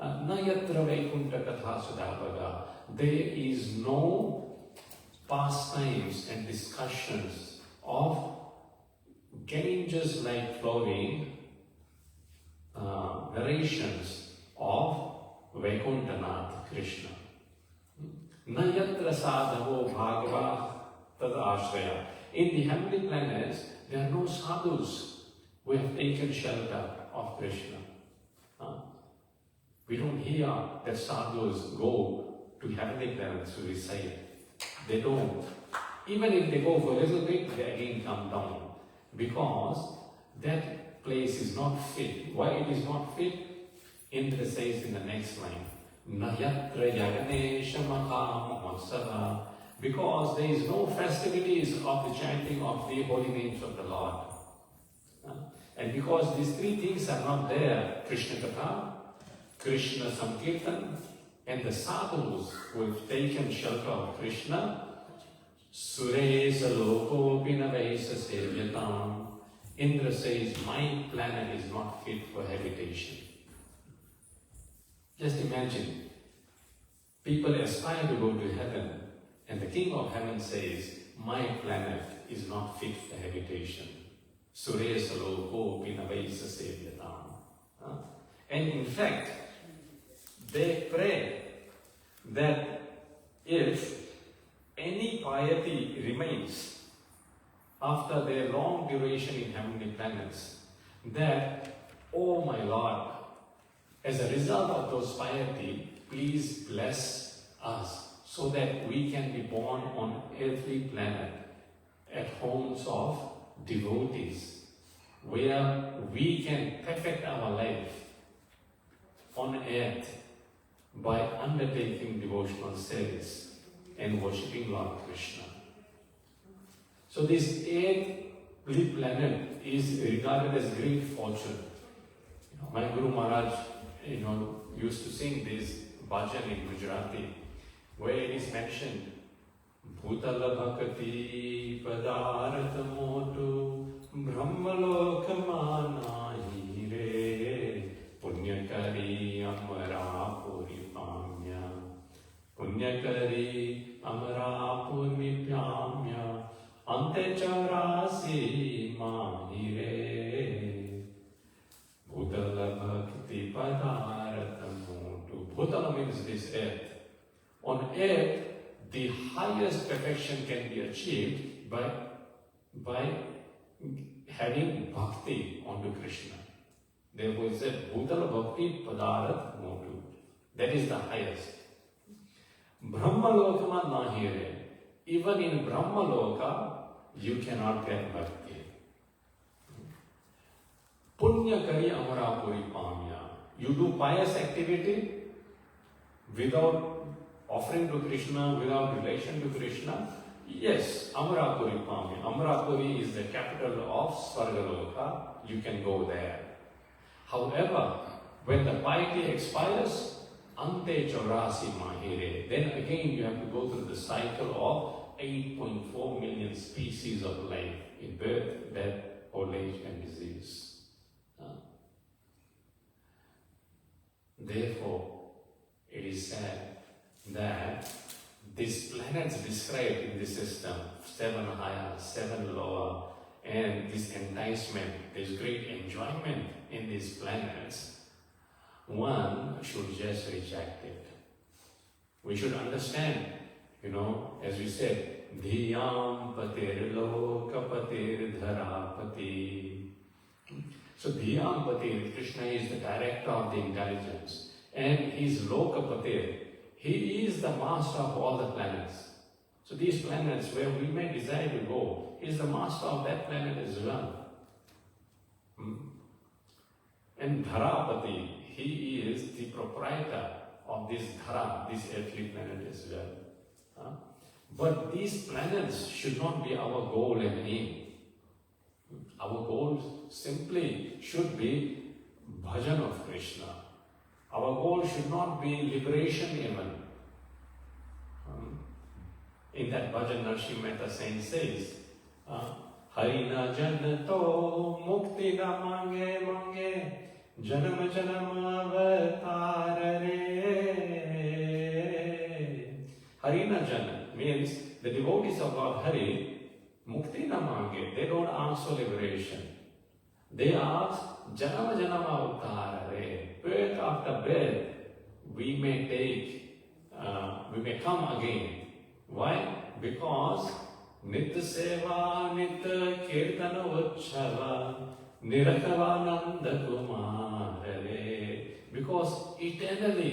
Nayatra Vaikunta Katha Sudhapaga. There is no pastimes and discussions of getting just like flowing narrations of Vaikuntanath Krishna. Nayatra sadhavo bhagava tad ashraya. In the heavenly planets, there are no sadhus who have taken shelter of Krishna. We don't hear that sadhus go to heavenly planets to reside. They don't. Even if they go for a little bit, they again come down. Because that place is not fit. Why it is not fit? Indra says in the next line, Nayatra Yaganesha Makha Mohatsava. Because there is no festivities of the chanting of the holy names of the Lord. And because these three things are not there, Krishna Katha, Krishna Sankirtan, and the sadhus who have taken shelter of Krishna, Suresa Loko Pinavesa Sevyatam. Indra says, my planet is not fit for habitation. Just imagine, people aspire to go to heaven, and the King of Heaven says, my planet is not fit for habitation. Suresa Loko Pinavesa Sevyatam. And in fact, they pray that if any piety remains after their long duration in heavenly planets, that, oh my Lord, as a result of those piety, please bless us so that we can be born on every planet at homes of devotees, where we can perfect our life on earth by undertaking devotional service and worshipping Lord Krishna. So this earthly planet is regarded as great fortune. My Guru Maharaj, used to sing this bhajan in Gujarati, where it is mentioned, Bhutala Bhakati Padarata Motu Brahmalokamana Hire Punyakari Amara Puripamya Punyakari Amara Puripamya Ante Charasi Mahire Bhutala Bhakti Padarata Motu. Bhutala means this earth. On earth, the highest perfection can be achieved by having bhakti onto Krishna. Therefore it said, Bhutala Bhakti Padarat Motu. That is the highest. Brahmalokama Nahire. Even in Brahmaloka, you cannot get bhakti. Punya Kari Amara Puripamya. You do pious activity without offering to Krishna, without relation to Krishna. Yes, Amarapuri Pami. Amarapuri is the capital of Svargaloka. You can go there. However, when the piety expires, Ante Chaurasi Mahire, then again you have to go through the cycle of 8.4 million species of life in birth, death, old age and disease. Therefore, it is said that these planets described in this system, 7 higher, 7 lower, and this enticement, this great enjoyment in these planets, one should just reject it. We should understand, as we said, Dhyam patir loka patir dharapati. So Dhyam patir, Krishna is the director of the intelligence, and he is loka patir. He is the master of all the planets. So these planets where we may desire to go, he is the master of that planet as well. And Dharapati, he is the proprietor of this dhara, this earthly planet as well. But these planets should not be our goal and aim. Our goal simply should be bhajan of Krishna. Our goal should not be liberation even. In that bhajan, Narsimha Mehta says, Hari na jan to mukti na mange mange janam janam avatar re. Hari na jan means the devotees of Lord Hari, mukti na mange, they don't ask for liberation. They ask janama janama avatar re. Birth after birth, we may come again. Why? Because Nitya Seva, Nitya Kirtana Vachava, Niratavananda Kumare. Because eternally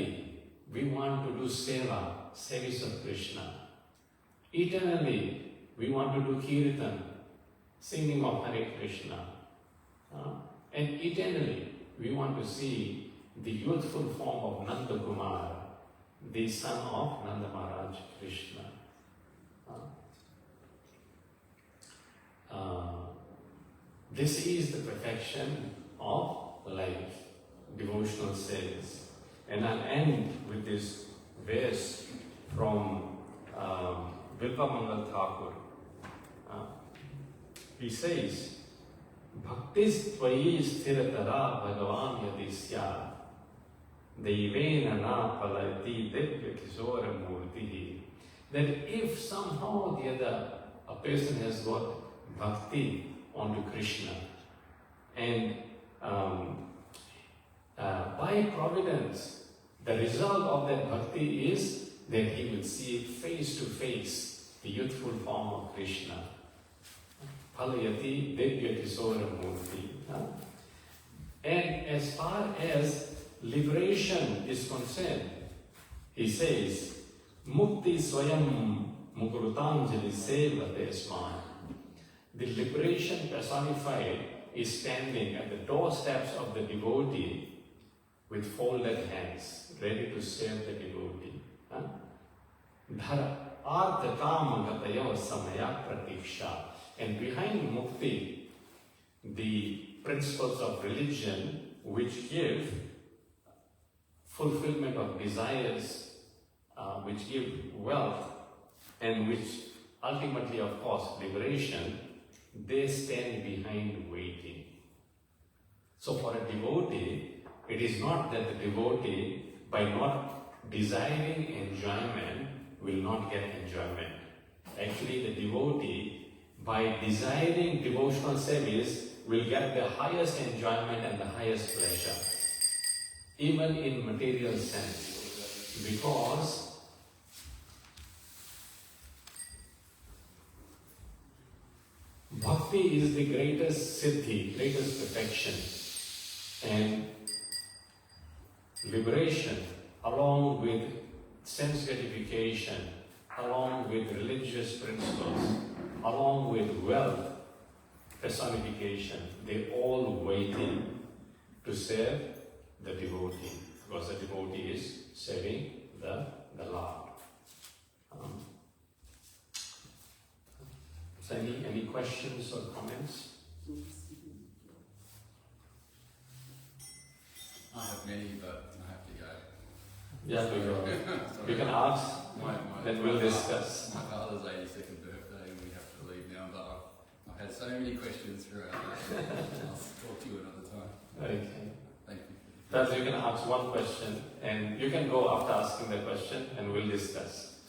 we want to do seva, service of Krishna. Eternally we want to do kirtan, singing of Hare Krishna. And eternally we want to see the youthful form of Nanda Kumar, the son of Nanda Maharaj Krishna. This is the perfection of life, devotional service. And I'll end with this verse from Vilpamangal Thakur. He says, Bhaktis tvayi sthiratara bhagavan yadi syat Deivena na palati divya kisora murtihi. That if somehow or the other a person has got bhakti onto Krishna and by providence the result of that bhakti is that he will see face to face the youthful form of Krishna. Palayati divya kisora murti. And as far as liberation is concerned, he says, Mukti swayam mukrutanjali sevate sman. The liberation personified is standing at the doorsteps of the devotee with folded hands, ready to serve the devotee. Dhara artha kama gatayo samaya pratiksha. And behind mukti, the principles of religion which give fulfillment of desires, which give wealth, and which ultimately, of course, liberation, they stand behind waiting. So for a devotee, it is not that the devotee, by not desiring enjoyment, will not get enjoyment. Actually, the devotee, by desiring devotional service, will get the highest enjoyment and the highest pleasure, even in material sense, because bhakti is the greatest siddhi, greatest perfection, and liberation, along with sense gratification, along with religious principles, along with wealth personification, they all waiting to serve the devotee, because the devotee is serving the Lord. So any questions or comments? I have many, but I have to go. Yeah, we go. You can ask, then we'll discuss. My father's 82nd birthday, and we have to leave now, but I've had so many questions throughout this. I'll talk to you another time. Okay. Thank you. Perhaps you can ask one question, and you can go after asking the question, and we'll discuss.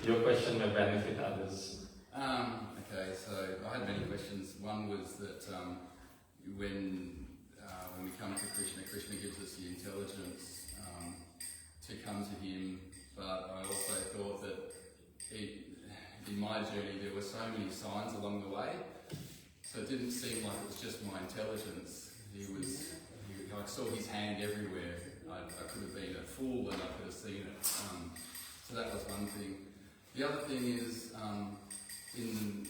Your question may benefit others. Okay, so I had many questions. One was that when we come to Krishna, Krishna gives us the intelligence to come to him, but I also thought that in my journey there were so many signs along the way, so it didn't seem like it was just my intelligence. I saw his hand everywhere. I could have been a fool and I could have seen it. So that was one thing. The other thing is, in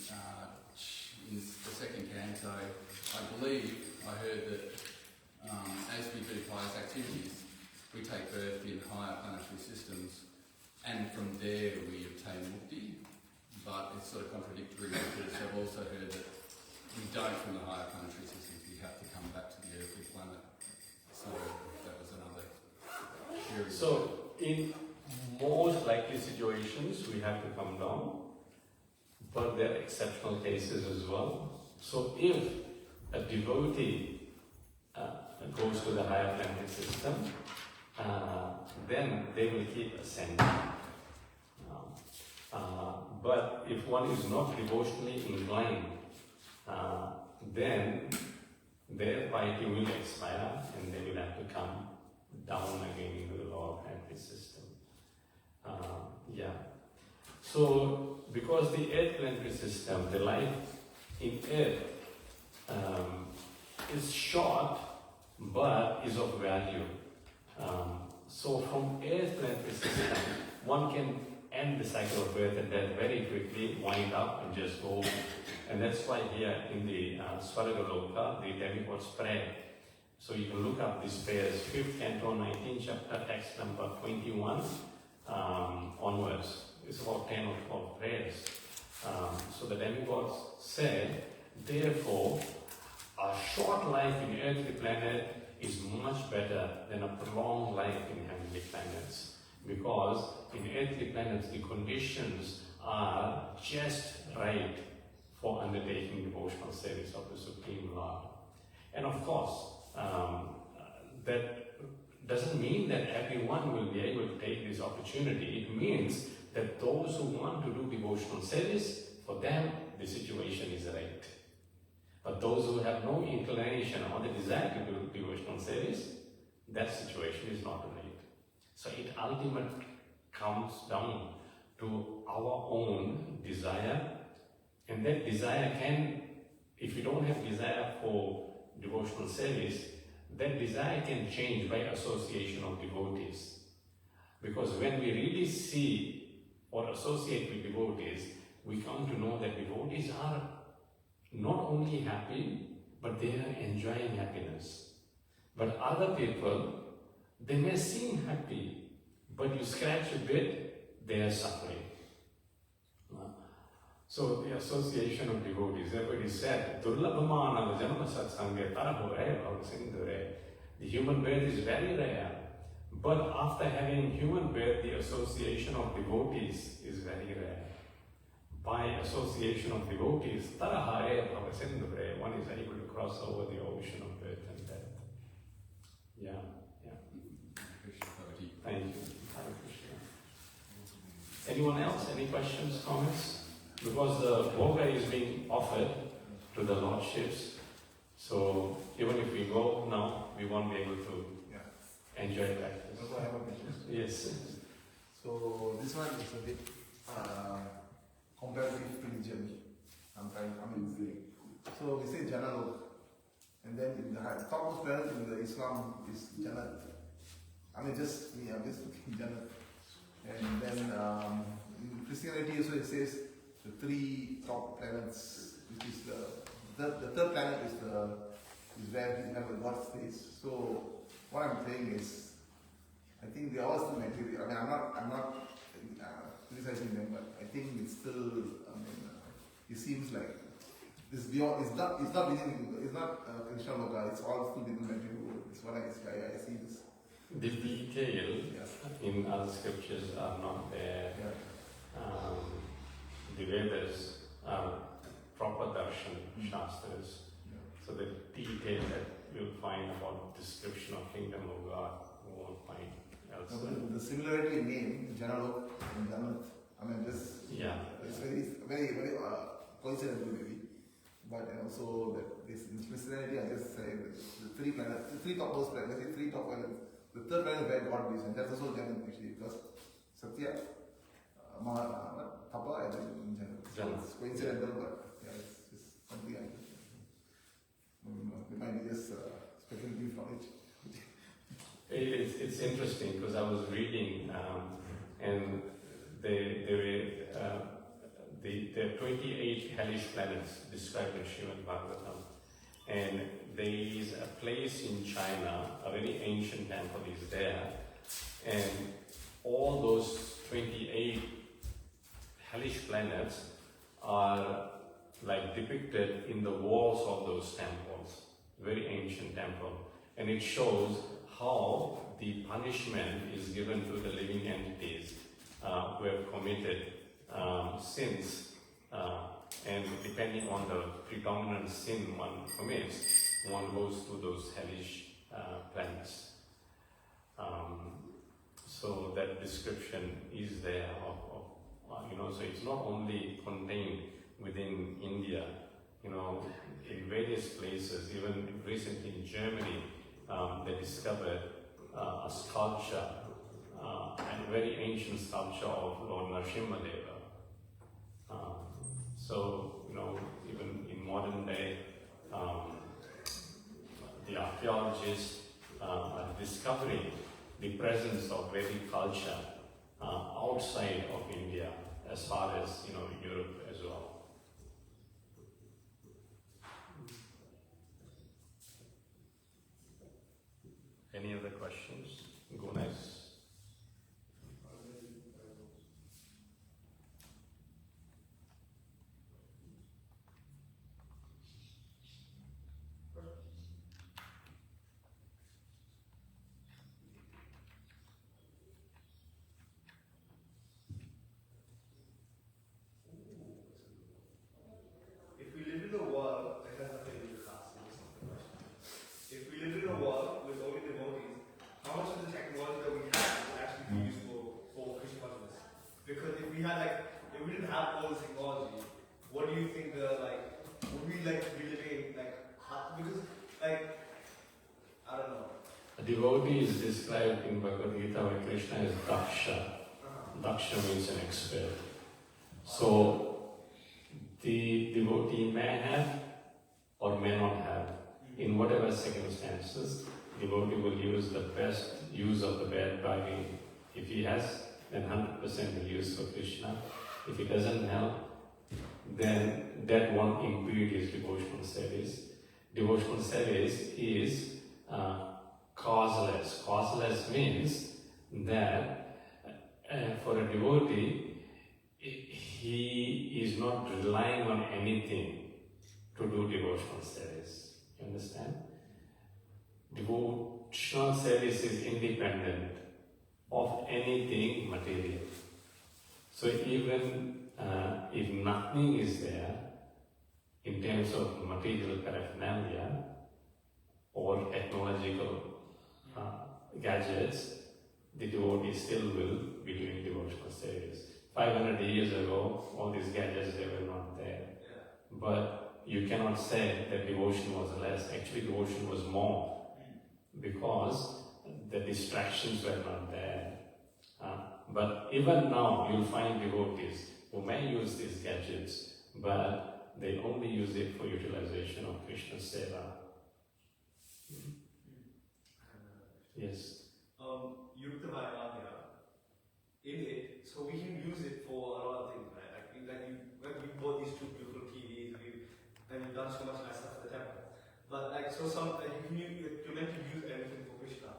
the second canto, I believe I heard that as we do pious activities, we take birth in higher planetary systems, and from there we obtain mukti. But it's sort of contradictory because I've also heard that we don't from the higher planetary systems, we have to come back to the earthly planet. So that was another theory. So in most likely situations we have to come down, but there are exceptional cases as well. So if a devotee goes to the higher planetary system, then they will keep ascending. But if one is not devotionally inclined, then their piety will expire and they will have to come down again into the law of planetary system. So, because the earth planetary system, the life in earth is short but is of value. So from earth planetary system, one can end the cycle of birth and death very quickly, wind up and just go. And that's why here in the Swargaloka, the demigods pray. So you can look up these prayers, 5th Canto, 19th chapter, text number 21 onwards. It's about 10 or 12 prayers. So the demigods said, therefore, a short life in earthly planet is much better than a prolonged life in heavenly planets. Because in earthly planets, the conditions are just right for undertaking devotional service of the Supreme Lord. And of course, that doesn't mean that everyone will be able to take this opportunity. It means that those who want to do devotional service, for them, the situation is right. But those who have no inclination or the desire to do devotional service, that situation is not right. So it ultimately comes down to our own desire, and that desire can, if you don't have desire for devotional service, that desire can change by association of devotees. Because when we really see or associate with devotees, we come to know that devotees are not only happy, but they are enjoying happiness. But other people, they may seem happy, but you scratch a bit, they are suffering. So the association of devotees, everybody said, Durlabhamana janma satsange tarabhore bhavasindhure. The human birth is very rare, but after having human birth, the association of devotees is very rare. By association of devotees, tarahare bhavasindhure, one is able to cross over the ocean of birth and death. Yeah. Thank you. Hare Krishna. Anyone else? Any questions, comments? Because the bhoga is being offered to the lordships, so even if we go now, we won't be able to enjoy that. Also, I have a question. Yes. So this one is a bit comparative religion. So we say Janalok, and then in the topmost planet in the Islam is Jannat. I'm just looking Jannat. And then in Christianity also it says the 3 top planets, which is the third planet is where we have a God stays. So what I'm saying is, I think they are still material. I mean, I'm not criticizing them, but I think it's still. It seems like this beyond. It's not Krishna Loka. It's all still in the material world. It's what I see this. The detail in other scriptures are not there. The Vedas are proper darshan shastras. So the detail that you'll find about description of kingdom of God, you won't find elsewhere. The similarity in name, Janalok and Jannat, it's very, very coincidental maybe. But also that this in Christianity, I just say the 3 planets, the 3 topmost planets, the 3 top planets. The third planet is where God is, and that's also Jannat actually, because Satya, Tapa, and then Jannat. So it's coincidental, but it's just something I just. It might be just speculative knowledge. It's interesting because I was reading and there are 28 hellish planets described in Srīmad Bhāgavatam, And there is a place in China, a very ancient temple is there, and all those 28 hellish planets are like depicted in the walls of those temples, very ancient temple. And it shows how the punishment is given to the living entities who have committed sins, and depending on the predominant sin one commits, one goes to those hellish planets. So that description is there so it's not only contained within India, in various places. Even recently in Germany, they discovered a sculpture, a very ancient sculpture of Lord Narasimhadeva. Even in modern day, the archaeologists are discovering the presence of Vedic culture outside of India, as far as Europe as well. Any other questions? Gunas? Devotee is described in Bhagavad Gita by Krishna as Daksha. Daksha means an expert. So, the devotee may have or may not have, in whatever circumstances, devotee will use the best use of the bad body. If he has, then 100% will use for Krishna. If he doesn't have, then that won't impede his devotional service. Devotional service is causeless. Causeless means that for a devotee, he is not relying on anything to do devotional service. You understand? Devotional service is independent of anything material. So even if nothing is there in terms of material paraphernalia or technological gadgets, the devotee still will be doing devotional service. 500 years ago, all these gadgets, they were not there. Yeah. But you cannot say that devotion was less. Actually, devotion was more, because the distractions were not there. But even now, you'll find devotees who may use these gadgets, but they only use it for utilization of Krishna Seva. Yes. Yukta Vairagya, in it, so we can use it for a lot of things, right? We bought these two beautiful TVs, and we've done so much nice stuff for the temple. But you're meant to use everything for Krishna.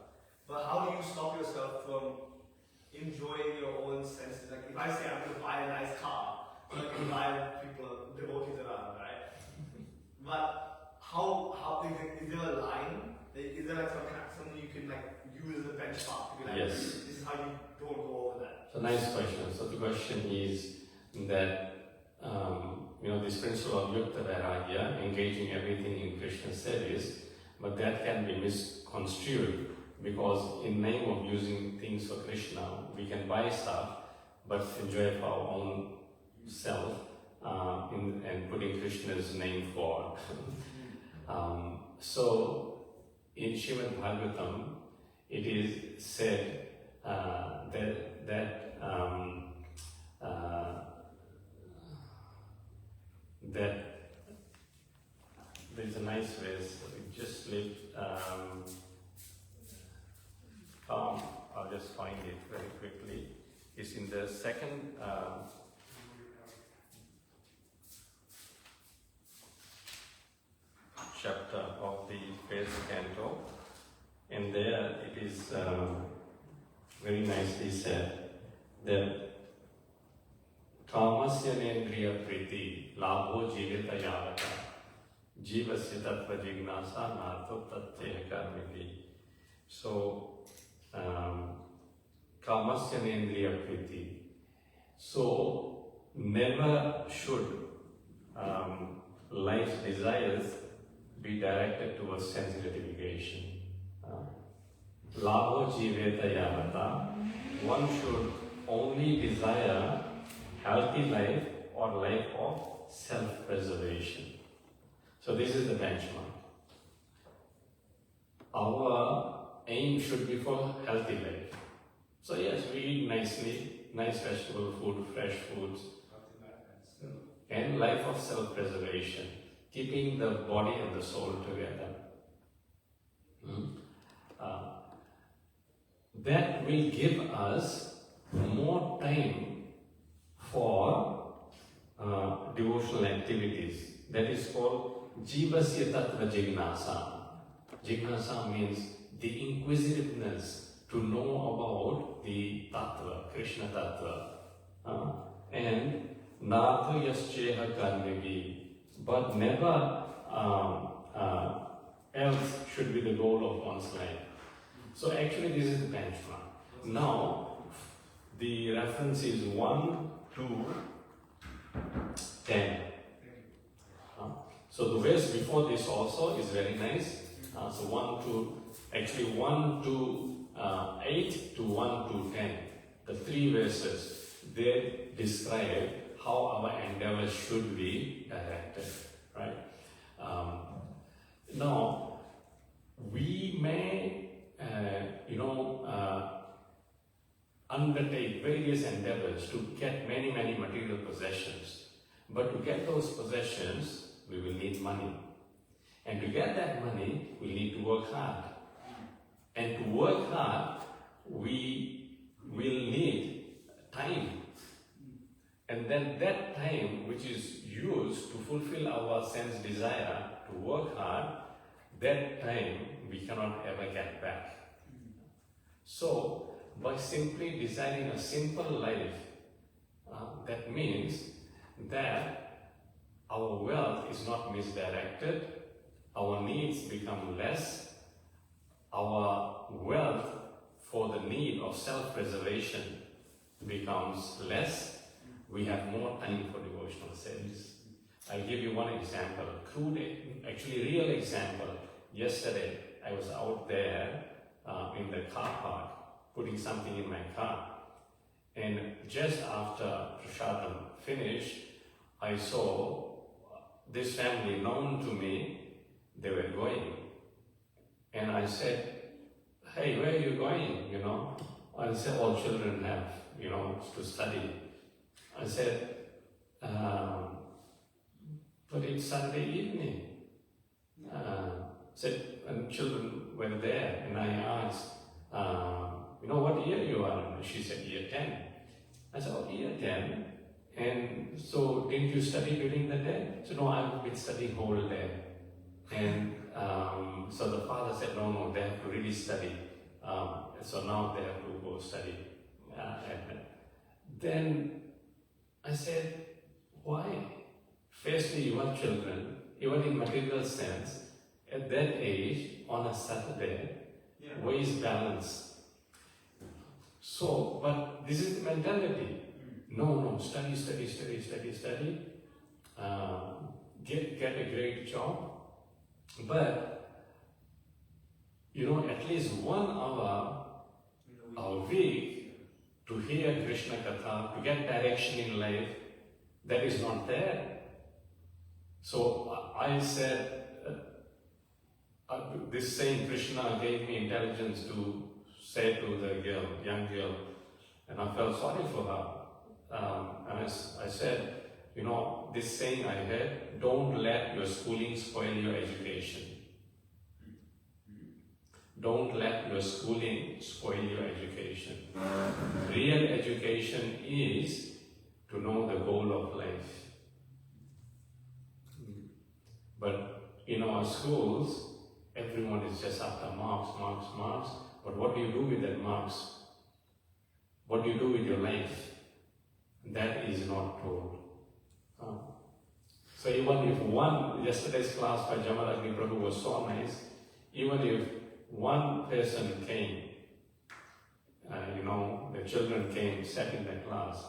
But how do you stop yourself from enjoying your own senses? Like if I say I'm going to buy a nice car, so I can buy people, devotees around, right? But how is there a line? Is there like something you can use as a benchmark to be like, yes, this is how you don't go over that? So nice question. So the question is that this principle of Yukta Vairagya, engaging everything in Krishna service, but that can be misconstrued, because in name of using things for Krishna, we can buy stuff but enjoy for our own self and putting Krishna's name forward. So in Srīmad Bhāgavatam, it is said that there's a nice verse. Just live. I'll just find it very quickly. It's in the second chapter. is very nicely said that Kamasya nendriya priti labho jivita yavata jivasya tattva jignasa nartho tatteha karmiti. So, Kamasya nendriya priti. So, never should life's desires be directed towards sense gratification. Labho jiveta yavata. One should only desire healthy life or life of self-preservation. So this is the benchmark. Our aim should be for healthy life. So yes, we eat nicely, nice vegetable food, fresh foods, and life of self-preservation, keeping the body and the soul together. That will give us more time for devotional activities. That is called jivasya tattva jignasa. Jignasa means the inquisitiveness to know about the tattva, Krishna tattva. And natha yasceha karmevi, but never else should be the goal of one's life. So actually this is the benchmark. Now, the reference is 1 to 10. So the verse before this also is very nice. So 1 to 8 to 1 to 10. The three verses, they describe how our endeavors should be directed, right? Now, we may, undertake various endeavors to get many material possessions. But to get those possessions, we will need money. And to get that money, we need to work hard. And to work hard, we will need time. And then that time which is used to fulfill our sense desire to work hard, that time we cannot ever get back. So, by simply designing a simple life, that means that our wealth is not misdirected, our needs become less, our wealth for the need of self-preservation becomes less, we have more time for devotional service. I'll give you one example, real example. Yesterday, I was out there in the car park, putting something in my car. And just after Prasadam finished, I saw this family known to me, they were going. And I said, hey, where are you going, I said, all children have, to study. I said, but it's Sunday evening. And children were there, and I asked, what year you are in? She said, year 10. I said, oh, year 10. And so, didn't you study during the day? So, no, I've been studying whole day. And so the father said, no, they have to really study. So now they have to go study. And then I said, why? Firstly, you are children, even in material sense, at that age, on a Saturday, where is balance? So, but this is the mentality. No, study, get a great job. But, at least 1 hour a week to hear Krishna Katha, to get direction in life, that is not there. So I said, this same Krishna gave me intelligence to say to the girl, young girl, and I felt sorry for her. And I said, this saying I heard, don't let your schooling spoil your education. Don't let your schooling spoil your education. Real education is to know the goal of life. But in our schools, everyone is just after marks. But what do you do with that marks? What do you do with your life? That is not told. So even if yesterday's class by Jamalagni Prabhu was so nice, even if one person came, the children came, sat in the class,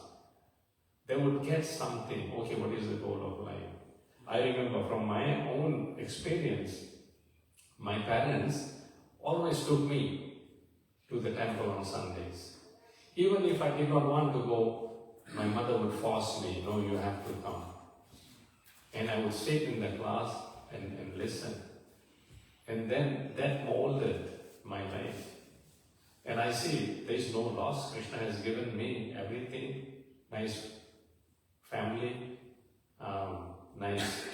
they would get something. Okay, what is the goal of life? I remember from my own experience, my parents always took me to the temple on Sundays. Even if I did not want to go, my mother would force me, no, you have to come. And I would sit in the class and listen. And then that molded my life. And I see there is no loss. Krishna has given me everything. Nice family, nice,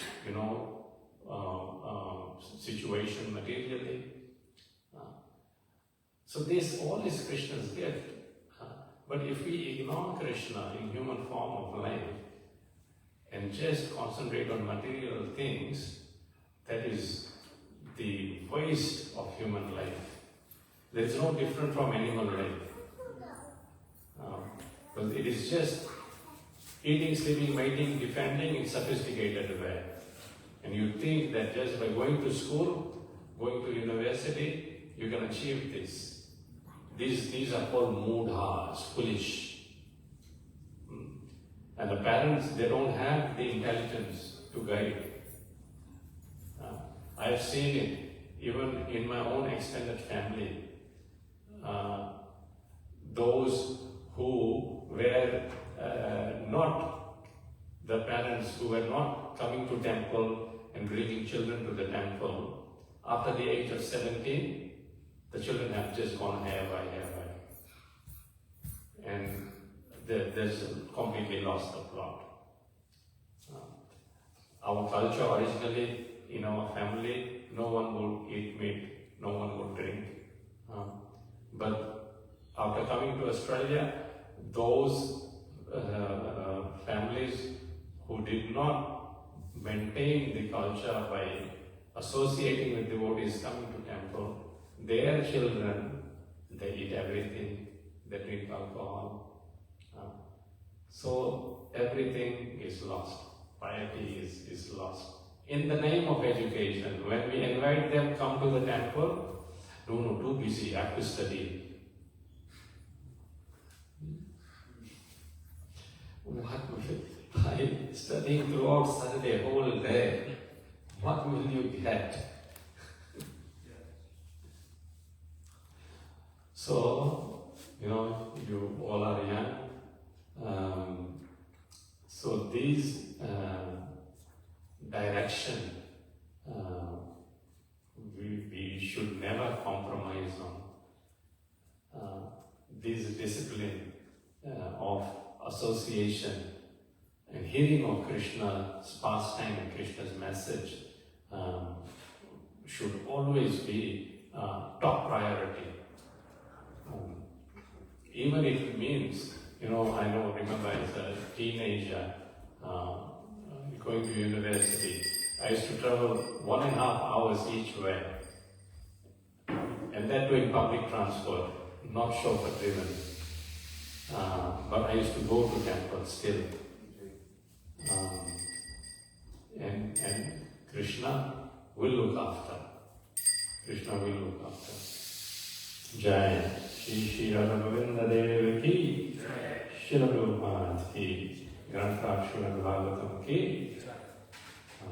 situation materially. So this all is Krishna's gift. But if we ignore Krishna in human form of life and just concentrate on material things, that is the waste of human life. There is no different from animal life. Because it is just eating, sleeping, mating, defending in sophisticated way. And you think that just by going to school, going to university, you can achieve this. These are called moodhas, foolish. And the parents, they don't have the intelligence to guide. I have seen it even in my own extended family. Those who were not the parents who were not coming to temple and bringing children to the temple, after the age of 17, the children have just gone hair by hair by. And there's completely lost the plot. Our culture originally, in our family, no one would eat meat, no one would drink. But after coming to Australia, those families who did not maintain the culture by associating with devotees coming to temple, their children, they eat everything, they drink alcohol. So everything is lost. Piety is lost. In the name of education, when we invite them come to the temple, no, too busy, I have to study. By studying throughout Saturday, whole day, what will you get? So, you all are young. So these direction, we should never compromise on. This discipline of association and hearing of Krishna's pastime and Krishna's message should always be top priority. Even if it means, remember as a teenager going to university, I used to travel 1.5 hours each way, and that doing public transport, not chauffeur driven. But I used to go to temple still. And Krishna will look after. Krishna will look after. Jai Shri Radha Govinda Dev ki, Shri Prabhupada ki, Grantha Srimad Bhāgavatam ki.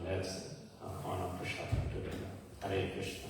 Let's honor Krishna together. Hare Krishna.